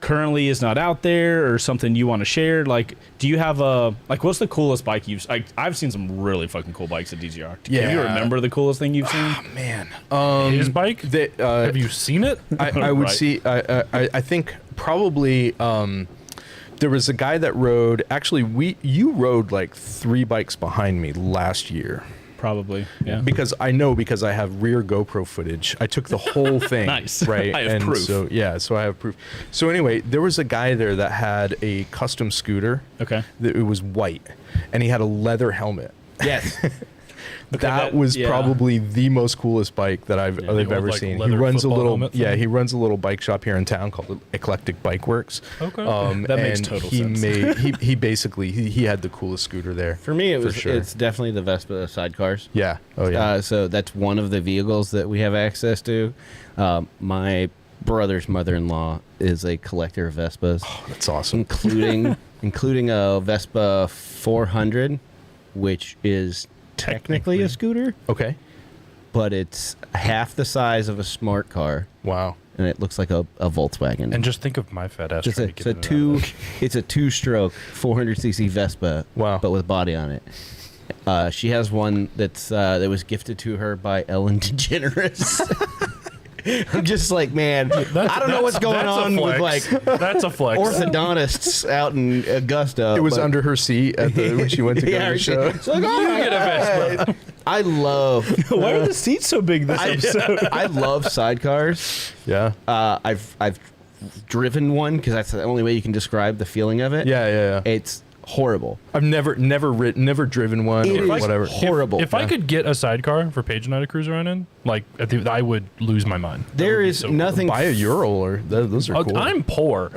currently is not out there, or something you want to share? Like, do you have what's the coolest bike you've? I've seen some really fucking cool bikes at DGR. Can you Yeah. remember the coolest thing you've seen? Man. His bike? Have you seen it? I would Right. see. I think probably there was a guy that rode. Actually, you rode like 3 bikes behind me last year. Probably, yeah. Because I have rear GoPro footage. I took the whole thing. Nice. Right. I have and proof. So I have proof. So anyway, there was a guy there that had a custom scooter. Okay. It was white, and he had a leather helmet. Yes. That was yeah. probably the most coolest bike that I've the old, ever like, seen. He leather runs a football little, helmet yeah, thing? he runs a little bike shop here in town called Eclectic Bike Works. Okay. That makes and total he sense. he basically he had the coolest scooter there. For me, sure. it's definitely the Vespa sidecars. Yeah. Oh yeah. So that's one of the vehicles that we have access to. My brother's mother-in-law is a collector of Vespas, That's awesome. including a Vespa 400, which is technically a scooter, Okay. but it's half the size of a smart car, Wow. and it looks like a Volkswagen. and just think of my fat ass. It's trying a, to it's get a in and out of two, it's a 2-stroke 400cc Vespa, Wow. but with body on it. She has one that was gifted to her by Ellen DeGeneres. I'm just like, man, I don't know what's going that's a on with flex. like That's a flex. orthodontists out in Augusta. It was but- under her seat when she went to go to the show. It's like, all right, get a Vespa. I love. Why are the seats so big this episode? I love sidecars. Yeah. I've driven one because that's the only way you can describe the feeling of it. Yeah. It's horrible. I've never driven one It or is whatever. horrible. If I could get a sidecar for Paige and I to cruise around in, like I would lose my mind. That There would be is so cool. nothing. Buy a Ural or those are cool. I'm poor.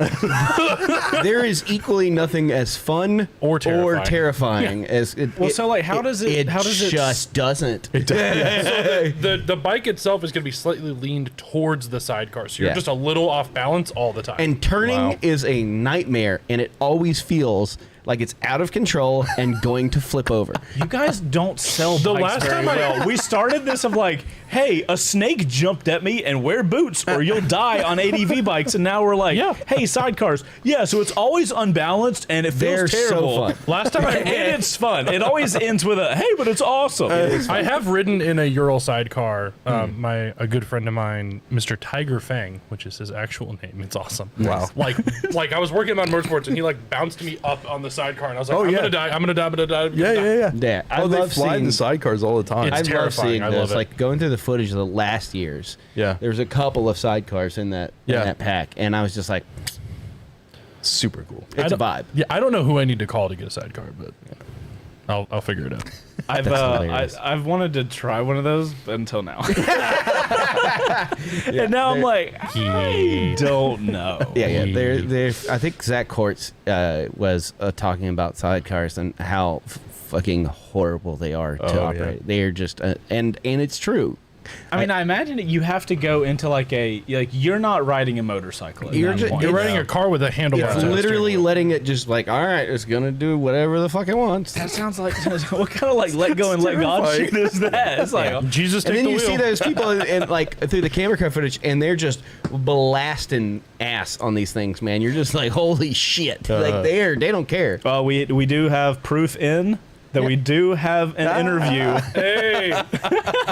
There is equally nothing as fun Or terrifying. terrifying as it. Well, so, like, how does it just doesn't. The bike itself is going to be slightly leaned towards the sidecar, so you're Yeah. just a little off balance all the time. And turning Wow. is a nightmare, and it always feels like it's out of control and going to flip over. You guys don't sell The bikes last very time I- well. We started this of like, hey, a snake jumped at me and wear boots or you'll die on ADV bikes. And now we're like, Yeah. hey, sidecars. Yeah, so it's always unbalanced and it feels They're so terrible. fun. last time And it's fun. It always ends with a, hey, but it's awesome. I have ridden in a Ural sidecar. A good friend of mine, Mr. Tiger Fang, which is his actual name. It's awesome. Wow. Like I was working at Mountain Motorsports and he like bounced me up on the sidecar and I was like, Oh, I'm yeah. gonna die. I'm gonna die. I'm gonna die. I'm gonna die. Yeah. Yeah, I Oh, they love fly seeing the sidecars all the time. It's I love terrifying. seeing I this. love it. Like going through the footage of the last years. Yeah. There's a couple of sidecars in that pack, and I was just like, Super cool. it's a vibe. Yeah, I don't know who I need to call to get a sidecar, but I'll figure it out. hilarious. I've wanted to try one of those until now. And now I'm like, I don't know. Yeah. They're. I think Zach Kortz was talking about sidecars and how fucking horrible they are to Oh, operate. yeah. They are just, and it's true. I mean, I imagine that you have to go into like you're not riding a motorcycle. At You're that just- point. You're riding a car with a handlebar. It's literally letting it just like, all right, it's gonna do whatever the fuck it wants. That sounds like what kind of like let go and let God terrifying. shit is that? It's like Jesus And take then the you wheel. see those people and like through the camera car footage, and they're just blasting ass on these things, man. You're just like, holy shit! Like they don't care. we do have proof in that we do have an interview. Hey,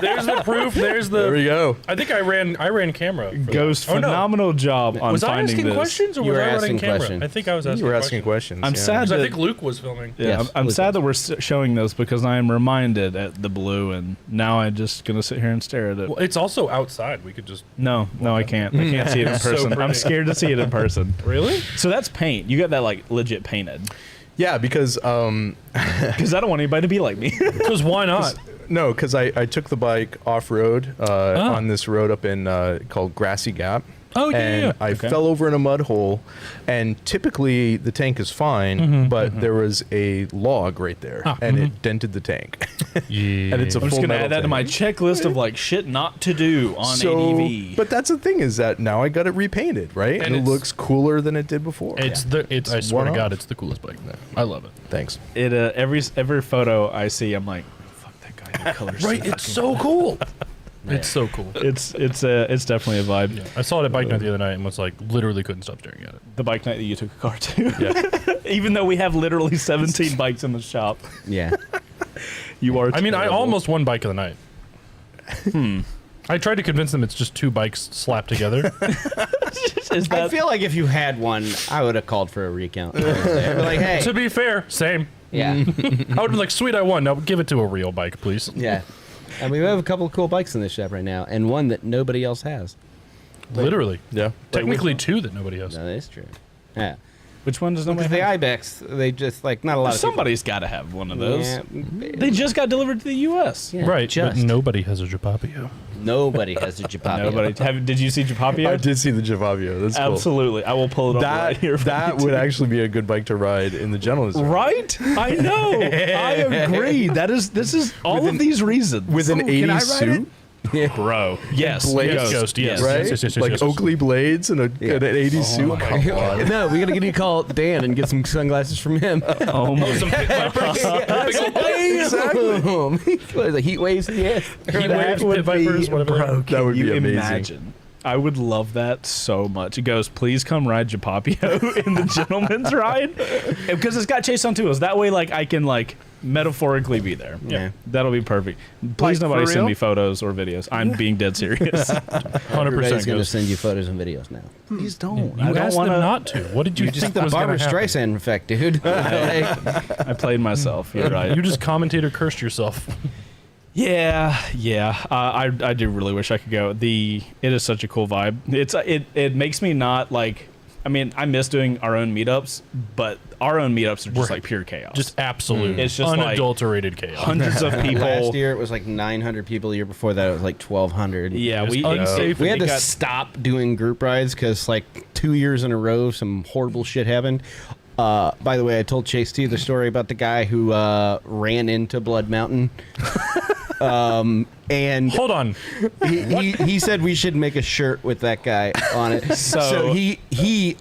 there's the proof. There's the. There we go. I think I ran camera. for Ghost, that. Oh, no. phenomenal job on Was I finding asking this. questions or You was were I running asking camera? questions. I think I was asking. You were asking questions. I'm yeah. sad 'Cause I that think Luke was filming. Yeah, Yes, I'm Luke sad was. that we're showing those because I am reminded at the blue, and now I'm just gonna sit here and stare at it. Well, it's also outside. We could just. No, I can't. I can't see it in So person. I'm pretty. scared to see it in person. Really? So that's paint. You got that like legit painted Yeah, because because I don't want anybody to be like me. Because why not? no, because I took the bike off road on this road up in called Grassy Gap. Oh, yeah, and yeah. I Okay. fell over in a mud hole, and typically the tank is fine, but there was a log right there, and it dented the tank. Yeah. And it's a I'm just full gonna metal add that to tank. my checklist of like shit not to do on ADV. But that's the thing is that now I got it repainted, right? And it it's- looks cooler than it did before. It's the. It's. I swear to one-off. God, it's the coolest bike. I love it. Thanks. it every photo I see, I'm like, fuck that guy. That color's Right. It's so cool. It's so cool. It's definitely a vibe. I saw it at bike night the other night and was like, literally couldn't stop staring at it. The bike night that you took a car to. Yeah. Even though we have literally 17 bikes in the shop, Yeah. you are. I mean, I terrible. almost won bike of the night. I tried to convince them it's just two bikes slapped together. Is I that feel like if you had one, I would have called for a recount. I'd be like, hey. To be fair, same. Yeah. I would have been like, sweet, I won. Now give it to a real bike, please. Yeah. And we have a couple of cool bikes in this shop right now, and one that nobody else has. Literally. Yeah. Technically two that nobody has. No, that is true. Yeah. which one does Because nobody the have? Ibex, they just, like, not a lot of people. Somebody's got to have one of those. Yeah. They just got delivered to the U.S. Yeah, Right, just. but nobody has a Japapio. Nobody has a Japapio. Nobody. Did you see Japapio? I did see the Javavio. That's cool. Absolutely. I will pull it up right That here. for that you would to- actually be a good bike to ride in the gentleman's zone. Right? I know. I agree. This is all of these reasons. With an Oh, can I 80s ride suit, Bro. Yes. Blades. Ghost, yes. right? Yes, like yes. Oakley blades and an 80s suit. Come on. No, we gotta get you to call Dan and get some sunglasses from him. Oh my Some pit vipers. Exactly. What is it, heat waves? Yeah. Heat waves, pit vipers, whatever. Bro, That would can be you amazing. imagine? I would love that so much. It goes, please come ride Japapio in the gentleman's ride. Because it's got chase on wheels. That way, like, I can, like, metaphorically be there. Yeah. That'll be perfect. Please Like, nobody for send real? me photos or videos. I'm being dead serious. 100% Everybody's gonna goes. send you photos and videos now. Please don't. You asked them not to. What did you think The was going Barbara to happen? Streisand effect, dude. Like, I played myself. You're right. You just commentator cursed yourself. Yeah. I do really wish I could go. It is such a cool vibe. It makes me not like. I mean, I miss doing our own meetups, but our own meetups are just Right. like pure chaos. Just absolute, It's just like unadulterated chaos. hundreds of people. last year it was like 900 people. The year before that it was like 1,200. Yeah, Just we unsafe. We had it to got- stop doing group rides because like 2 years in a row, some horrible shit happened. By the way, I told Chase T the story about the guy who ran into Blood Mountain. And Hold on. he said we should make a shirt with that guy on it. So-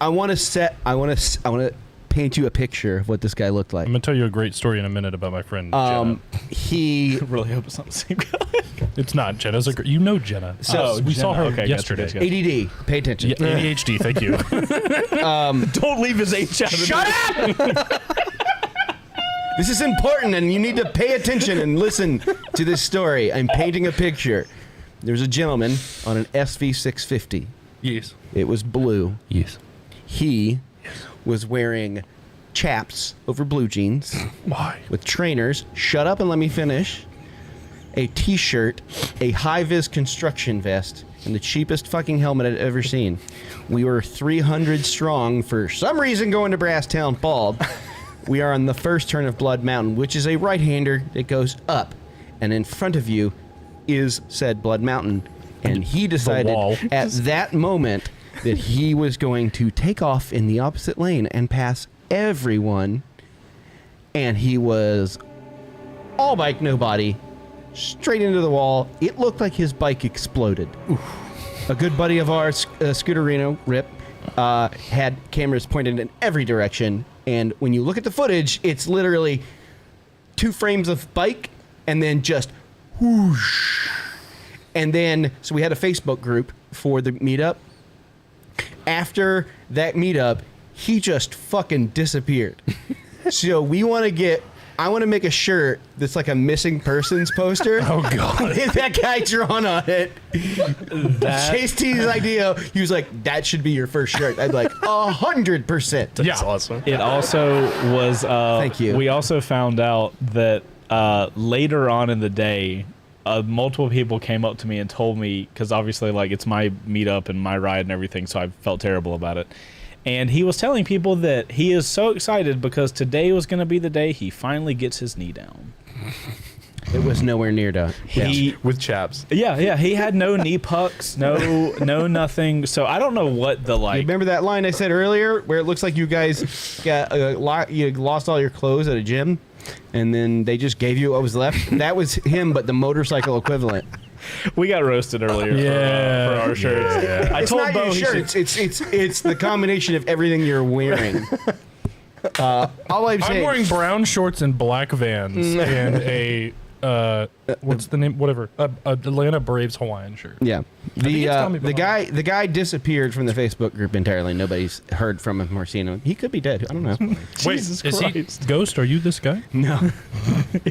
I want to paint you a picture of what this guy looked like. I'm going to tell you a great story in a minute about my friend Jenna. He really hope it's not the same guy. It's not. Jenna's you know Jenna. So- we saw her Okay, gotcha, yesterday. gotcha. ADD. Pay attention. Yeah, ADHD, thank you. Don't leave his H out of it. Shut up! This is important, and you need to pay attention and listen to this story. I'm painting a picture. There's a gentleman on an SV650. Yes. It was blue. Yes. He was wearing chaps over blue jeans Why? with trainers. Shut up and let me finish. A t-shirt, a high-vis construction vest, and the cheapest fucking helmet I'd ever seen. We were 300 strong for some reason going to Brasstown bald. We are on the first turn of Blood Mountain, which is a right-hander that goes up. And in front of you is said Blood Mountain. And he decided wall. at that moment that he was going to take off in the opposite lane and pass everyone. And he was all bike, no body, straight into the wall. It looked like his bike exploded. A good buddy of ours, Scooterino, Rip, had cameras pointed in every direction. And when you look at the footage, it's literally 2 frames of bike and then just whoosh. And then, so we had a Facebook group for the meetup. After that meetup, he just fucking disappeared. So we want to get I want to make a shirt that's like a missing persons poster. Oh God. With that guy drawn on it. Chase T's idea. He was like, "That should be your first shirt." I'd like 100%. That's awesome. It also was. Thank you. We also found out that later on in the day, multiple people came up to me and told me, because obviously, like, it's my meetup and my ride and everything, so I felt terrible about it. And he was telling people that he is so excited because today was going to be the day he finally gets his knee down. It was nowhere near done. With chaps. Yeah, he had no knee pucks, no nothing. So I don't know what the You remember that line I said earlier, where it looks like you guys got you lost all your clothes at a gym, and then they just gave you what was left? That was him, but the motorcycle equivalent. We got roasted earlier for our shirts. Yeah. I It's told not Bo your he should- shirt. It's the combination of everything you're wearing. All I'm I'm saying. wearing brown shorts and black Vans and a what's the name? Whatever. A Atlanta Braves Hawaiian shirt. Yeah. it's Tommy The guy disappeared from the Facebook group entirely. Nobody's heard from him or seen him. He could be dead. I don't know. Wait, Jesus is he Christ. Ghost? Are you this guy? No.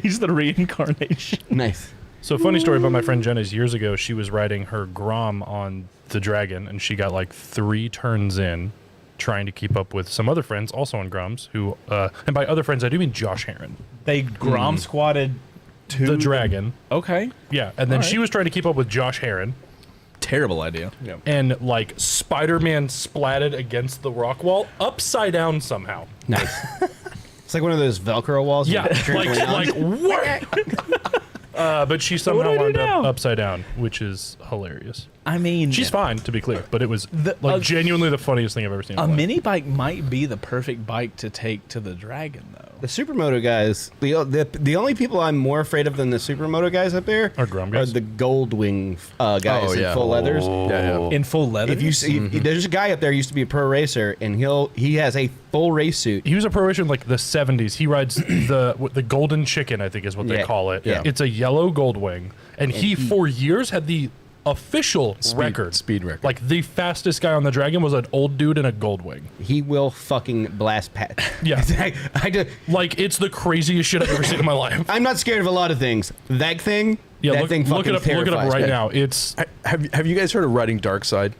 He's the reincarnation. Nice. So funny story about my friend Jen is years ago she was riding her Grom on the Dragon and she got like 3 turns in trying to keep up with some other friends also on Groms who and by other friends I do mean Josh Heron. They Grom squatted to The Dragon. Okay. Yeah, and then All she right. was trying to keep up with Josh Heron Terrible idea. Yeah. and like Spider-Man splatted against the rock wall upside down somehow. Nice. It's like one of those Velcro walls. Yeah, with trampoline on. what? But she what somehow do I do wound up now? upside down, which is hilarious. I mean, She's fine, to be clear, but it was The- genuinely the funniest thing I've ever seen. in a my life. mini bike might be the perfect bike to take to the Dragon, though. The Supermoto guys, the only people I'm more afraid of than the Supermoto guys up there Are Grom guys? the Goldwing guys in full leathers. Yeah. In full leather. If you see, there's a guy up there who used to be a pro racer, and he has a full race suit. He was a pro racer in like the 70s. He rides the Golden Chicken, I think is what they Yeah. call it. Yeah. It's a yellow Goldwing, and he for years had the official record. Speed record. Like the fastest guy on the Dragon was an old dude in a Goldwing. He will fucking blast Pat. Yeah. Like, It's the craziest shit I've ever seen in my life. I'm not scared of a lot of things. That thing, Yeah, that look, thing look fucking it up. Look it up terrifies right me. now. It's Have you guys heard of riding Dark Side?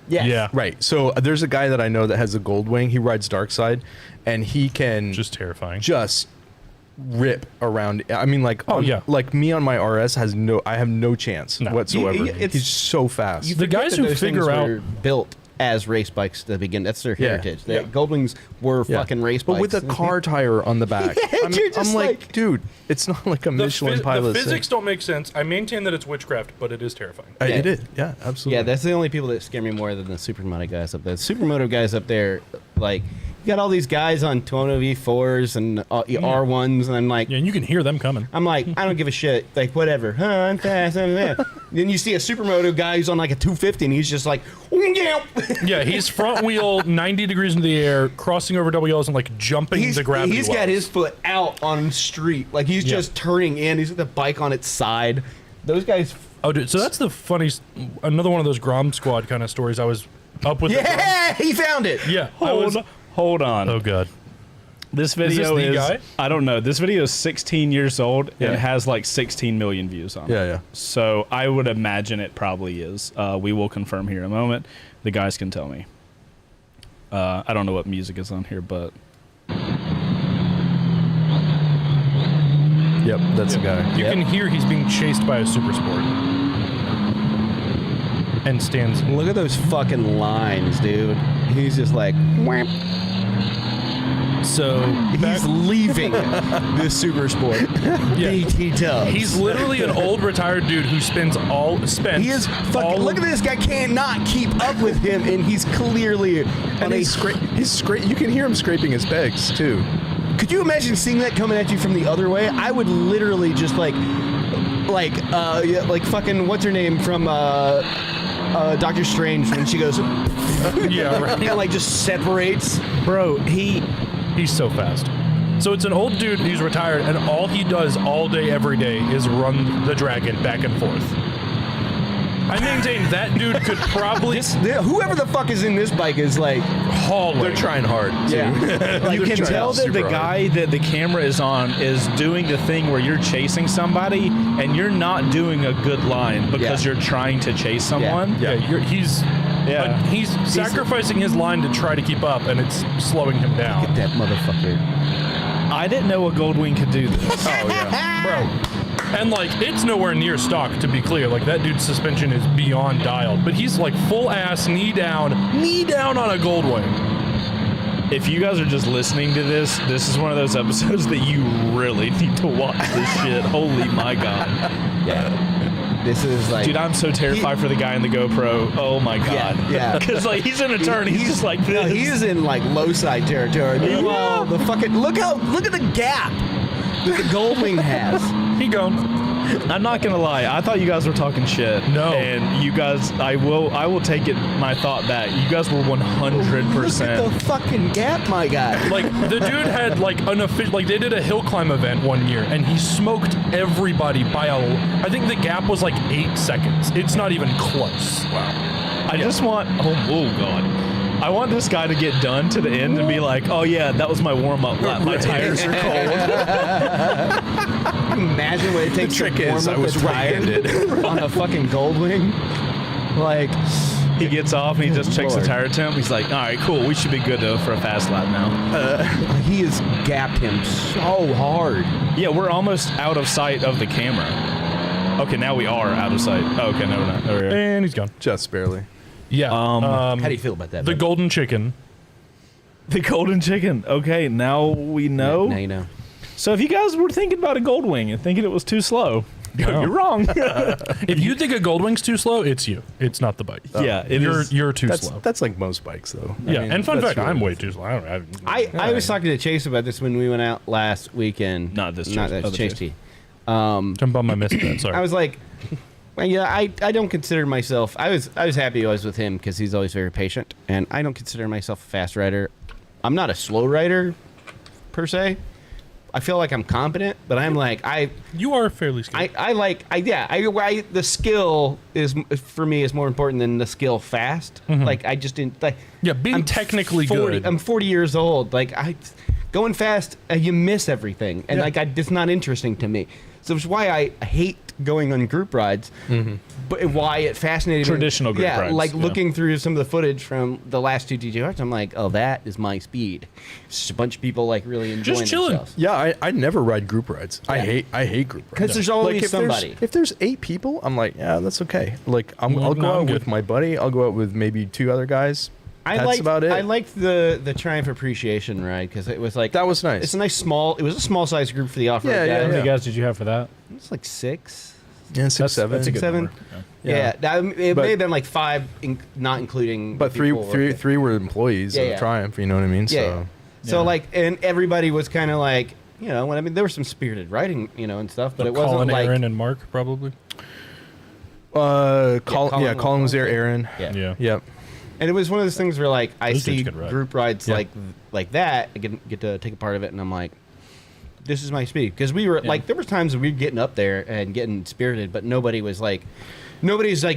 Yes. yeah, Right. So there's a guy that I know that has a Goldwing. He rides Dark Side, and he can just terrifying. just rip around. I mean, like, Oh, yeah. like me on my RS I have no chance No. whatsoever. It's- He's so fast. You The forget guys that who those things figure out- were built as race bikes to begin. That's their Yeah. heritage. The Yeah. Goldwings were fucking race but bikes. with a car tire on the back. I'm, you're just I'm like, like- dude, it's not like a Michelin pilot. the physics don't make sense. I maintain that it's witchcraft, but it is terrifying. It is. Yeah, absolutely. Yeah, that's the only people that scare me more than the Supermoto guys up there. The Supermoto guys up there, like, you got all these guys on Tono V4s and R1s, and I'm like, Yeah, and you can hear them coming. I don't give a shit. Like, whatever. Huh, I'm fast. I'm fast. Then you see a Supermoto guy who's on like a 250, and he's just like, yeah. Yeah, he's front wheel 90 degrees into the air, crossing over WLs and like jumping the gravity He's got wells. his foot out on the street. Like, he's Yeah. just turning in. He's with the bike on its side. Those guys. Oh, dude, so that's the funniest. Another one of those Grom Squad kind of stories. I was up with. Yeah, he found it. Yeah, I was. Hold on. Oh god. This video the is, guy? I don't know. This video is 16 years old Yeah. and it has like 16 million views on it. Yeah, yeah. So I would imagine it probably is. We will confirm here in a moment. The guys can tell me. I don't know what music is on here, but Yep, that's the guy. You can hear he's being chased by a super sport. And stands. Look at those fucking lines, dude. He's just like, wham. So He's leaving this super sport. BT Dubs. he's literally an old retired dude who spent He is fucking. Look at this guy cannot keep up with him, and he's clearly And on a. he's you can hear him scraping his pegs too. Could you imagine seeing that coming at you from the other way? I would literally just like fucking what's her name from Doctor Strange when she goes Yeah, right. and like just separates. bro, He's so fast. So it's an old dude who's retired, and all he does all day, every day, is run the Dragon back and forth. I maintain that dude could probably Whoever the fuck is in this bike is like, haul They're it. trying hard. Too. yeah. You can trying tell that the super hard. guy that the camera is on is doing the thing where you're chasing somebody and you're not doing a good line because Yeah. you're trying to chase someone. Yeah, he's sacrificing his line to try to keep up, and it's slowing him down. That motherfucker. I didn't know a Goldwing could do this. Oh yeah, bro. And like, it's nowhere near stock, to be clear. Like, that dude's suspension is beyond dialed, but he's like full ass, knee down on a Goldwing. If you guys are just listening to this, this is one of those episodes that you really need to watch this shit. Holy my god. Yeah. This is like, Dude, I'm so terrified for the guy in the GoPro. Oh my god. yeah. Because like he's in a turn, he's just like this. no, he's in like low side territory. Meanwhile, the fucking look at the gap that the Goldwing has. He gone. I'm not gonna lie. I thought you guys were talking shit. No. And you guys, I will take it my thought back. You guys were 100%. Look at the fucking gap, my guy. Like, the dude had like an official, like they did a hill climb event one year, and he smoked everybody by I think the gap was like 8 seconds. It's not even close. Wow. I just want. Oh god. I want this guy to get done to the end and be like, oh yeah, that was my warm up lap. My tires are cold. Imagine what it takes trick to warm is, up I was the tire on a fucking Goldwing. Like, He gets off and he just checks the Lord. tire temp. He's like, all right, cool. We should be good for a fast lap now. he has gapped him so hard. Yeah, we're almost out of sight of the camera. Okay, now we are out of sight. Oh, okay, no, we're not. Over here. And he's gone. Just barely. Yeah. How do you feel about that? The buddy? golden chicken. The golden chicken. Okay, now we know. Now you know. So if you guys were thinking about a Goldwing and thinking it was too slow, you're wrong. If you think a Goldwing's too slow, it's you. It's not the bike. Yeah, it is. You're too That's slow. that's like most bikes though. I Yeah, mean, and fun that's fact, really- I'm way too slow. I was talking to Chase about this when we went out last weekend. Not this Chase, Not that other Chase Chase. T. Jump on my missed that. Sorry. I was like, well, yeah, I don't consider myself. I was happy I was with him because he's always very patient, and I don't consider myself a fast rider. I'm not a slow rider per se. I feel like I'm competent, but I'm like You are fairly skilled. the skill is for me is more important than the skill fast. Like I just didn't like. Yeah, being I'm technically 40, good. I'm 40 years old. Like going fast, you miss everything, and it's not interesting to me. So it's why I hate going on group rides. But why it fascinated me. Traditional group rides, like yeah. looking through some of the footage from the last two DJRs, I'm like, oh, that is my speed. It's just a bunch of people like really enjoying chilling. themselves. Yeah, I never ride group rides. I hate group rides. Because there's always if somebody. if there's 8 people, I'm like, yeah, that's okay. Like I'll No, go out I'm with good. my buddy. I'll go out with maybe 2 other guys. That's about it. I liked the Triumph Appreciation ride because it was like That was nice. It's a nice small. It was a small size group for the off road Yeah, guys. How yeah. many guys did you have for that? It's like 6. Yeah, 6, 7. That's a good 7. number. Yeah. Yeah, it But- may have been like 5, not including. But the people who worked three were employees Yeah, of yeah. Triumph. You know what I mean? Yeah. So yeah. So Yeah. like, and everybody was kind of like, there was some spirited writing, and stuff, but it wasn't Colin, like. Aaron, and Mark probably. Colin was there. Aaron. Yeah. Yeah. Yep. And it was one of those things where like I Those dudes see could ride. group rides Yeah. like that, I get to take a part of it, and I'm like, this is my speed. Because we were like, there was times we were getting up there and getting spirited, but nobody's like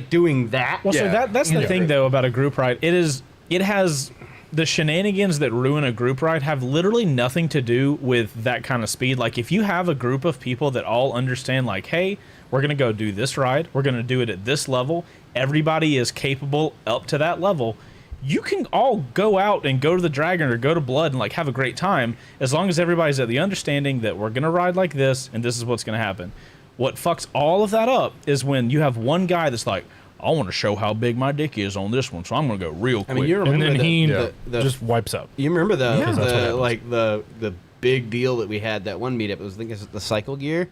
doing that. Well, so Yeah. that's the Yeah. thing though about a group ride. It has the shenanigans that ruin a group ride have literally nothing to do with that kind of speed. Like if you have a group of people that all understand, like, hey, we're gonna go do this ride, we're gonna do it at this level. Everybody is capable up to that level. You can all go out and go to the Dragon or go to Blood and like have a great time as long as everybody's at the understanding that we're gonna ride like this and this is what's gonna happen. What fucks all of that up is when you have one guy that's like, I want to show how big my dick is on this one, so I'm gonna go real quick. I mean, you And remember then he the just wipes out. you remember That's what happens. the big deal that we had that one meetup. It was I think it was the cycle gear,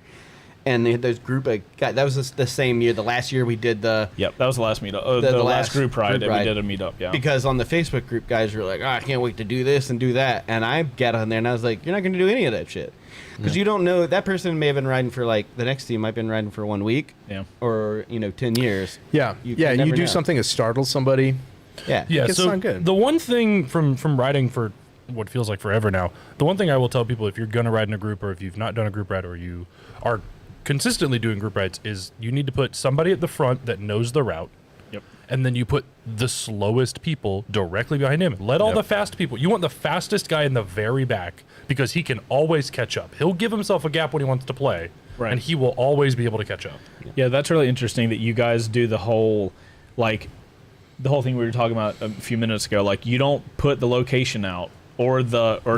and they had those group of guys. That was the same year. The last year we did the. Yep, that was the last meetup. The The last last group ride group that ride. we did a meetup. Yeah. Because on the Facebook group, guys were like, oh, I can't wait to do this and do that. And I got on there and I was like, you're not going to do any of that shit. Because you don't know, that person may have been riding for like, the next team might have been riding for 1 week Yeah. or, 10 years. Yeah. You Yeah. can You never do know. something to startle somebody. Yeah. Yeah, It's so not good. the one thing from riding for what feels like forever now, the one thing I will tell people if you're gonna ride in a group or if you've not done a group ride or you are consistently doing group rides is you need to put somebody at the front that knows the route. Yep. And then you put the slowest people directly behind him. Let all the fast people. You want the fastest guy in the very back because he can always catch up. He'll give himself a gap when he wants to play, Right. and he will always be able to catch up. Yeah, that's really interesting that you guys do the whole, like, the whole thing we were talking about a few minutes ago. Like, you don't put the location out or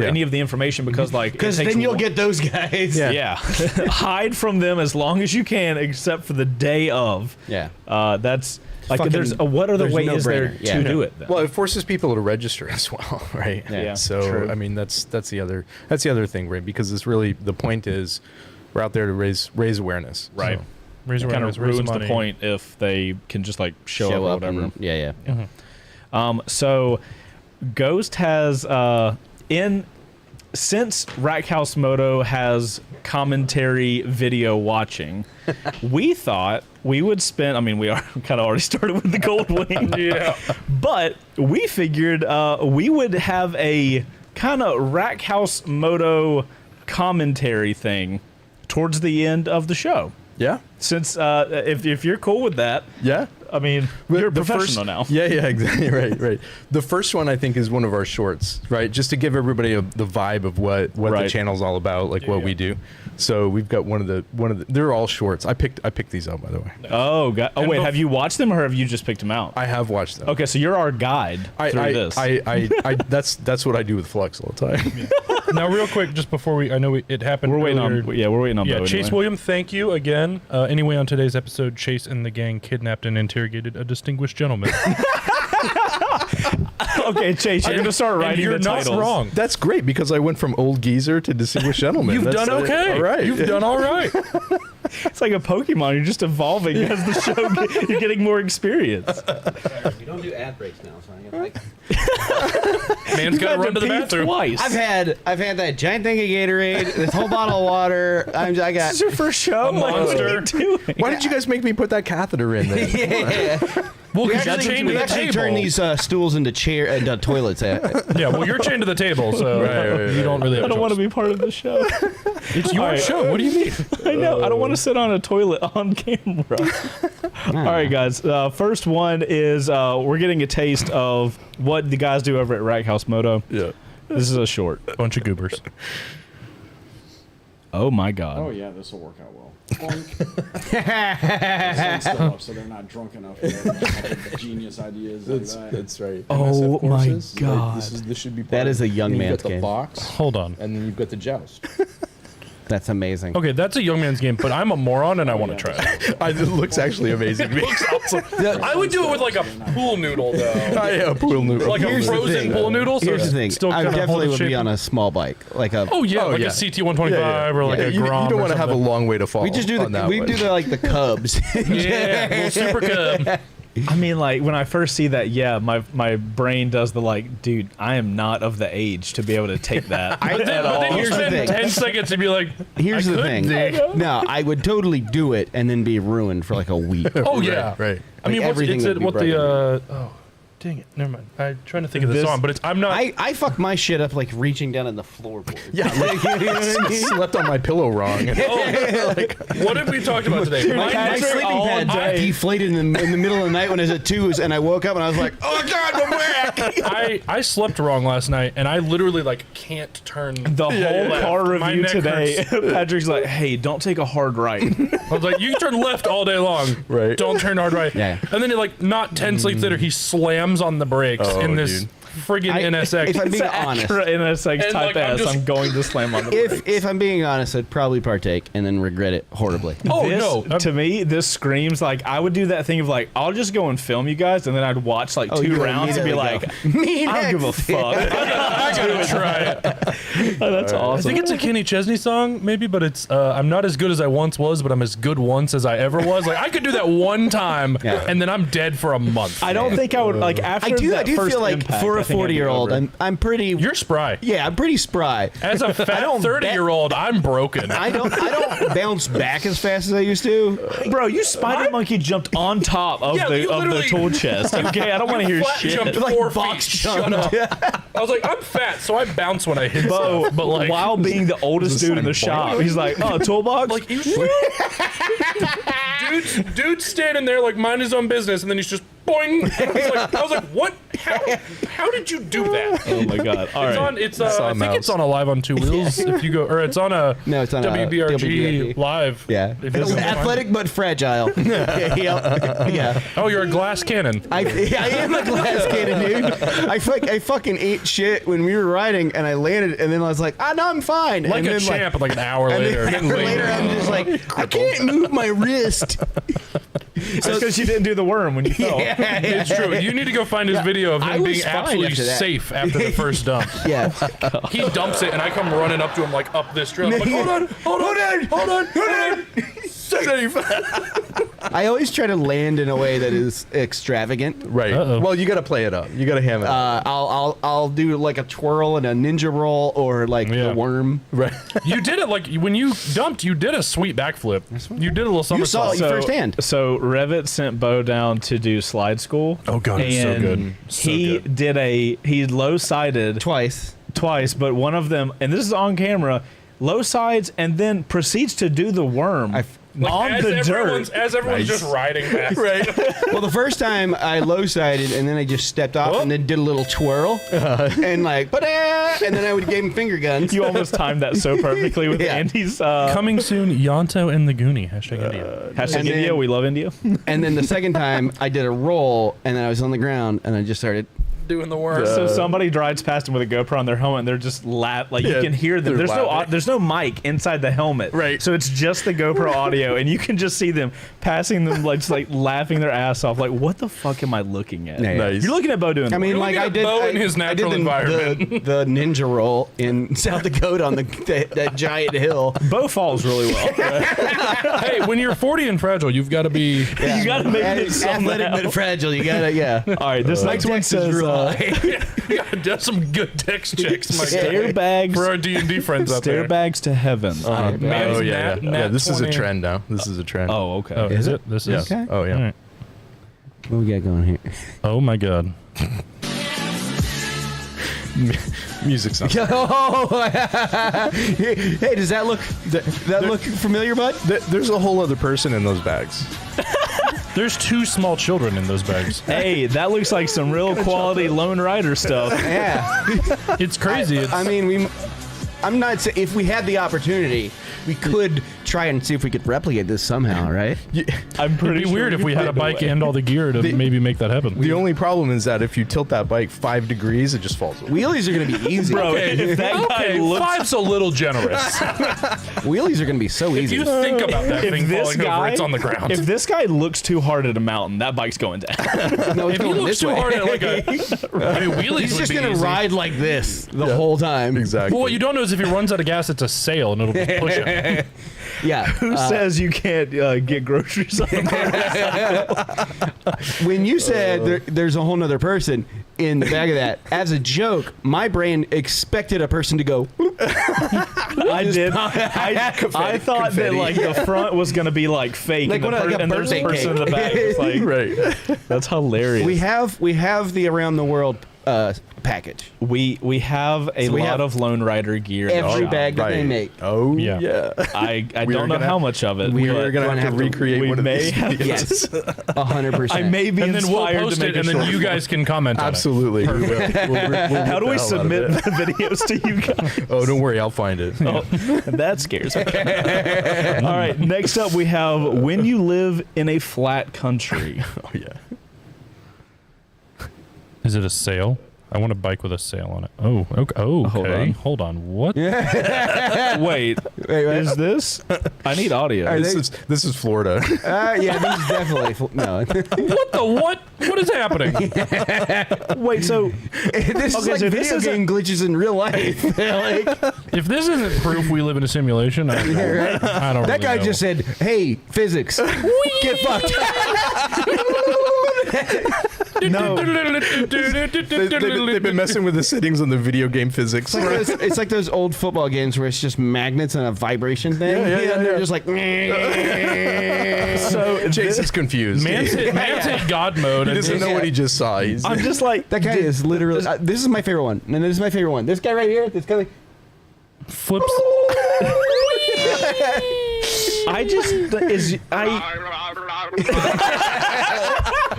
any of the information because, like, Because then you'll get those guys. yeah. Hide from them as long as you can, except for the day of. Yeah. That's like Fucking- what other there's way no is there brainer. to Yeah. do it? Then? Well, it forces people to register as well, right? Yeah, So true. I mean, that's the other thing, right? Because it's really the point is we're out there to raise awareness, right. So, Raise It kind awareness, of raise ruins the money. point if they can just like show up or whatever. Yeah. So Ghost has since RackHouse Moto has commentary video watching, we thought we would spend. I mean, we are kind of already started with the gold wing, Yeah. but we figured we would have a kind of RackHouse Moto commentary thing towards the end of the show. yeah, Since if you're cool with that, yeah. I mean, you're a The professional now. Yeah, exactly. Right. The first one I think is one of our shorts, right? Just to give everybody the vibe of what the Right. channel's all about, like what we do. So we've got one of the. They're all shorts. I picked these out, by the way. Oh, And wait, have you watched them or have you just picked them out? I have watched them. Okay, so you're our guide through this. That's what I do with Flux all the time. Now, real quick, just before it happened. we're waiting earlier. on. Yeah, we're waiting on. Yeah, Bo Chase anyway. William, thank you again. Anyway, on today's episode, Chase and the gang kidnapped and interrogated a distinguished gentleman. Okay, Chase, you're gonna start And writing you're the not titles. wrong. That's great because I went from old geezer to distinguished gentleman. You've That's- done okay. All right. You've done all right. It's like a Pokemon. You're just evolving as the show. You're getting more experience. You don't do ad breaks now, so I like. Man's got to run to the pee bathroom. twice. I've had that giant thing of Gatorade, this whole bottle of water. I got. This is your first show. monster. What are you doing? Why did you guys make me put that catheter in there? Yeah. Well, We because you're actually, chained to we the actually table. turn these stools into toilets. Yeah, well, you're chained to the table, so Right, you don't really have I don't want to to be part of the show. It's your Alright. show. What do you mean? I know. I don't want to sit on a toilet on camera. All right, guys. First one is we're getting a taste of what the guys do over at RackHouse Moto. Yeah. This is a short. Bunch of goobers. Oh my God. Oh yeah, this will work out well. Sun still up, so they're not drunk enough to come up with genius ideas like that. That's right. Oh MSF my courses, like, God. this should be. Part That of- is a young and man's You've got the game. box, Hold on. and then you've got the joust. That's amazing. Okay, that's a young man's game, but I'm a moron and I want to try it. It looks actually amazing. to me. I would do it with like a pool noodle, though. Yeah, pool noodle. Like Here's a the frozen thing. pool noodle. So Here's the it's thing. Still I kinda definitely hold would the be shape. on a small bike, like a. Oh yeah, like yeah. a CT125 or like a you Grom. don't or want to have a something. long way to fall. We just do on that we one. do the Cubs. Yeah, little super cub. I mean, like when I first see that, yeah, my brain does the like, dude, I am not of the age to be able to take that. But then you Here's the spend thing. 10 seconds to be like, Here's I the could thing. do- No, I would totally do it and then be ruined for like a week. Oh yeah, right. I mean, Like, everything would be what the broken. oh, dang it, never mind. I'm trying to think of the This- song, but it's I'm not. I fuck my shit up like reaching down in the floorboard. Yeah, like, You know what I mean? slept on my pillow wrong. What have we talked about today? Dude, My I My next- Patrick, sleeping all pad day. deflated in the middle of the night when I was at 2s, and I woke up and I was like, "Oh God, my back!" I slept wrong last night, and I literally like can't turn. The whole left. car My review neck today, hurts. Patrick's like, hey, don't take a hard right. I was like, you can turn left all day long. Right. Don't turn hard right. Yeah. And then like not 10 sleeps later, he slams on the brakes in this dude. friggin' NSX. If I'm It's being an honest, Acura NSX And, Type like, I'm S. just- I'm going to slam on the brakes. if I'm being honest, I'd probably partake and then regret it horribly. oh This, no. to me, this screams like I would do that thing of like I'll just go and film you guys, and then I'd watch like you two would rounds and be immediately like, go, "Me I don't give a next." fuck. I gotta try it. Oh, that's I awesome. think it's a Kenny Chesney song, maybe, but it's I'm not as good as I once was, but I'm as good once as I ever was. Like I could do that one time, Yeah. and then I'm dead for a month. I don't think I would like after I do that feel first like impact, for I a think I'd be 40-year-old, over it. I'm pretty. You're spry. Yeah, I'm pretty spry. As a fat don't 30-year-old, I'm broken. I don't bounce back as fast as I used to. Bro, you spider monkey jumped on top of Yeah, you the literally- tool chest. Okay, I don't want to hear Flat shit. jumped Like 4 box feet. Shut up. I was like, I'm fat, so I bounce when I hit Bo, but like, while being the oldest dude in the shop, he's like, "Oh, toolbox." like he was dude's standing there like mind his own business, and then he's just boing. I was like, what? How did you do that? Oh my god! All It's right. on. It's I think it's on Alive on Two Wheels. If you go, or it's on a No, it's on a WBRG WBRG. Live. Yeah. If you It's go find- athletic but fragile. Yeah. Oh, you're a glass cannon. I am a glass cannon, dude. I fucking ate shit when we were riding, and I landed, and then I was like, no, I'm fine. Like and a then, champ, like an hour and later. then later, I'm just like, I can't move my wrist. That's because you didn't do the worm when you fell. It's true. You need to go find his video of I him was being fine absolutely after that. safe after the first dump. Yeah. He dumps it, and I come running up to him like up this trail. I'm like, hold on. I always try to land in a way that is extravagant. Right. Uh-oh. Well, you got to play it up. You got to ham it up. I'll do like a twirl and a ninja roll or like Yeah. the worm. Right. You did it like when you dumped. You did a sweet backflip. You did a little somersault. saw it firsthand. So Revit sent Bo down to do slide school. Oh, God, it's so and good. So he good. did he low sided Twice. but one of them, and this is on camera, low sides and then proceeds to do the worm on as the everyone's, dirt. as everyone's just riding back. Right. Well, the first time I low-sided and then I just stepped off and then did a little twirl and like, and then I would give him finger guns. You almost timed that so perfectly with Yeah. Andy's Coming soon, Yonto and the Goonie. Hashtag India. hashtag And India. then- We love India. And then the second time I did a roll and then I was on the ground and I just started. Doing the worm. So somebody drives past them with a GoPro on their helmet, and they're just you Yeah, can hear them. they're There's no laughing. there's no mic inside the helmet, Right. So it's just the GoPro audio, and you can just see them passing them just laughing their ass off. Like, what the fuck am I looking at? Yeah. Nice. You're looking at Bo doing. I the mean, You're like looking I at did. Bo I, in his I did natural environment. the ninja roll in South Dakota on that giant hill. Bo falls really well. Hey, when you're 40 and fragile, you've got to be. You gotta make it Athletic somehow. but fragile. You gotta, yeah. All right, this next one Dex is says real high. That's some good text checks, my stair guy. bags. For our D&D friends out Stair there. bags to heaven. Man, Oh, it's yeah. nat- Yeah, nat this is a 20. trend now. This is a trend. Oh, okay. Oh, is it? This Yeah. is. Okay. Oh, yeah. All right. What we got going here? Oh my God. Music's not. Oh, hey, does that look look familiar, bud? There's a whole other person in those bags. There's 2 small children in those bags. Hey, that looks like some real quality Lone Rider stuff. Yeah. It's crazy. I mean, I'm not saying if we had the opportunity, we could try and see if we could replicate this somehow, right? I'm pretty It'd be sure weird if we had a find bike way. and all the gear to maybe make that happen. The only problem is that if you tilt that bike 5 degrees, it just falls over. Wheelies are gonna be easy. Bro, if that guy Okay, looks 5's a little generous. Wheelies are gonna be so If easy. you think about that if thing this falling over, guy, it's on the ground. if this guy looks too hard at a mountain, that bike's going down. No, it's If he going looks this too way. hard at like a, I mean, wheelies He's would just be gonna easy. ride like this the whole time. Exactly. Well, what you don't know is if he runs out of gas, it's a sail and it'll just push him. Yeah. Who says you can't get groceries on When you said there's a whole nother person in the back of that, as a joke, my brain expected a person to go. I did. I thought that like the front was gonna be like fake, Like and, what, like a and there's a birthday person in the cake. back. It's like, right. that's hilarious. We have the around the world package. We have a So we lot have of Lone Rider gear. in the every shop. bag that they Right. make. Oh, Yeah. yeah. I We don't are know gonna how have- much of it. we but are We're gonna have to recreate we one of may these. have- Yes, 100%. I may be And then we'll inspired post to it, make and a then short you film. guys can comment on it. Absolutely. We'll How do we the hell out of submit it. the videos to you guys? Oh, don't worry. I'll find it. Oh, that scares me. All right, next up we have when you live in a flat country. Oh, yeah. Is it a sail? I want a bike with a sail on it. Oh, okay. Oh, okay. Hold on. What? Wait, is this? I need audio. This is Florida. yeah, this is definitely no. What the what? What is happening? Wait, so This is Okay, like so video this isn't- game glitches in real life. Like, If this isn't proof we live in a simulation, I don't that really guy know. just said, "Hey, physics, get fucked." no, They've been messing with the settings on the video game physics. It's like those old football games where it's just magnets and a vibration thing. Yeah, And they're yeah. just like. so Chase is confused. Man's hit God mode. He And doesn't know what he just saw. He's I'm just like That guy is literally. This is my favorite one. No, this is my favorite one. This guy right here. This guy. flips. I just is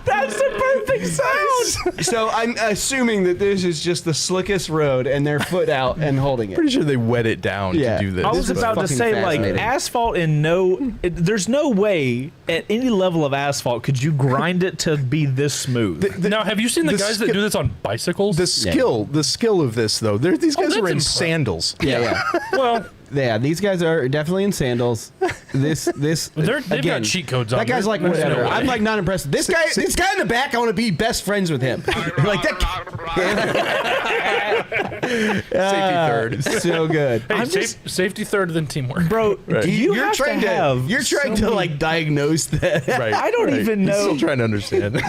That's the perfect sound. So I'm assuming that this is just the slickest road, and they're foot out and holding it. Pretty sure they wet it down Yeah. to do this. I was is about to fucking say, like, fascinating. asphalt there's no way at any level of asphalt could you grind it to be this smooth. Now, have you seen the the guys that skill- do this on bicycles? the skill of this though. These guys that's are in impressive. sandals. Yeah. well, Yeah, these guys are definitely in sandals. This they've again, got cheat codes on. that guy's like There's no whatever. way. I'm like not impressed. This guy in the back, I want to be best friends with him. Like Safety third. so good. Hey, I'm just- safety third, then teamwork. Bro, you You're have trying to have you're trying so to many- like diagnose that. Right. I don't even He's know. Still trying to understand.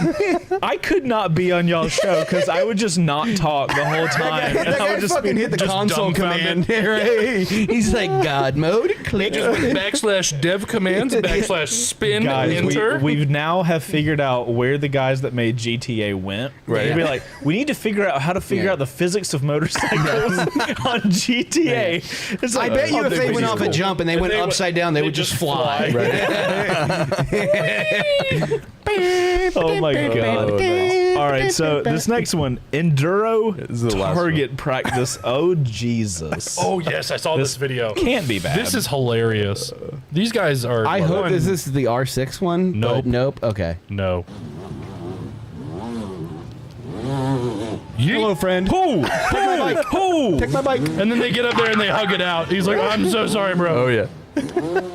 I could not be on y'all's show because I would just not talk the whole time. That and I guy would just fucking be hit the just console dumbfounded. command. Right? He's like God mode, click. Backslash dev commands, backslash spin, guys, enter. we've now have figured out where the guys that made GTA went. Right. They'd be like, we need to figure out how to figure Yeah. out the physics of motorcycles on GTA. It's I like, bet you oh, if they they're went off a cool. jump and they went they would- upside down, they they would just just fly. Oh my god. All right, so this next one, enduro This is the last target practice. Oh Jesus. Oh yes, I saw this video. Can't be bad. This is hilarious. These guys are. I hope one- this is the R6 one. but Nope. Nope. Okay. No. Hello, friend. Who? bike. Who? Take my bike. And then they get up there and they hug it out. He's like, I'm so sorry, bro. Oh yeah.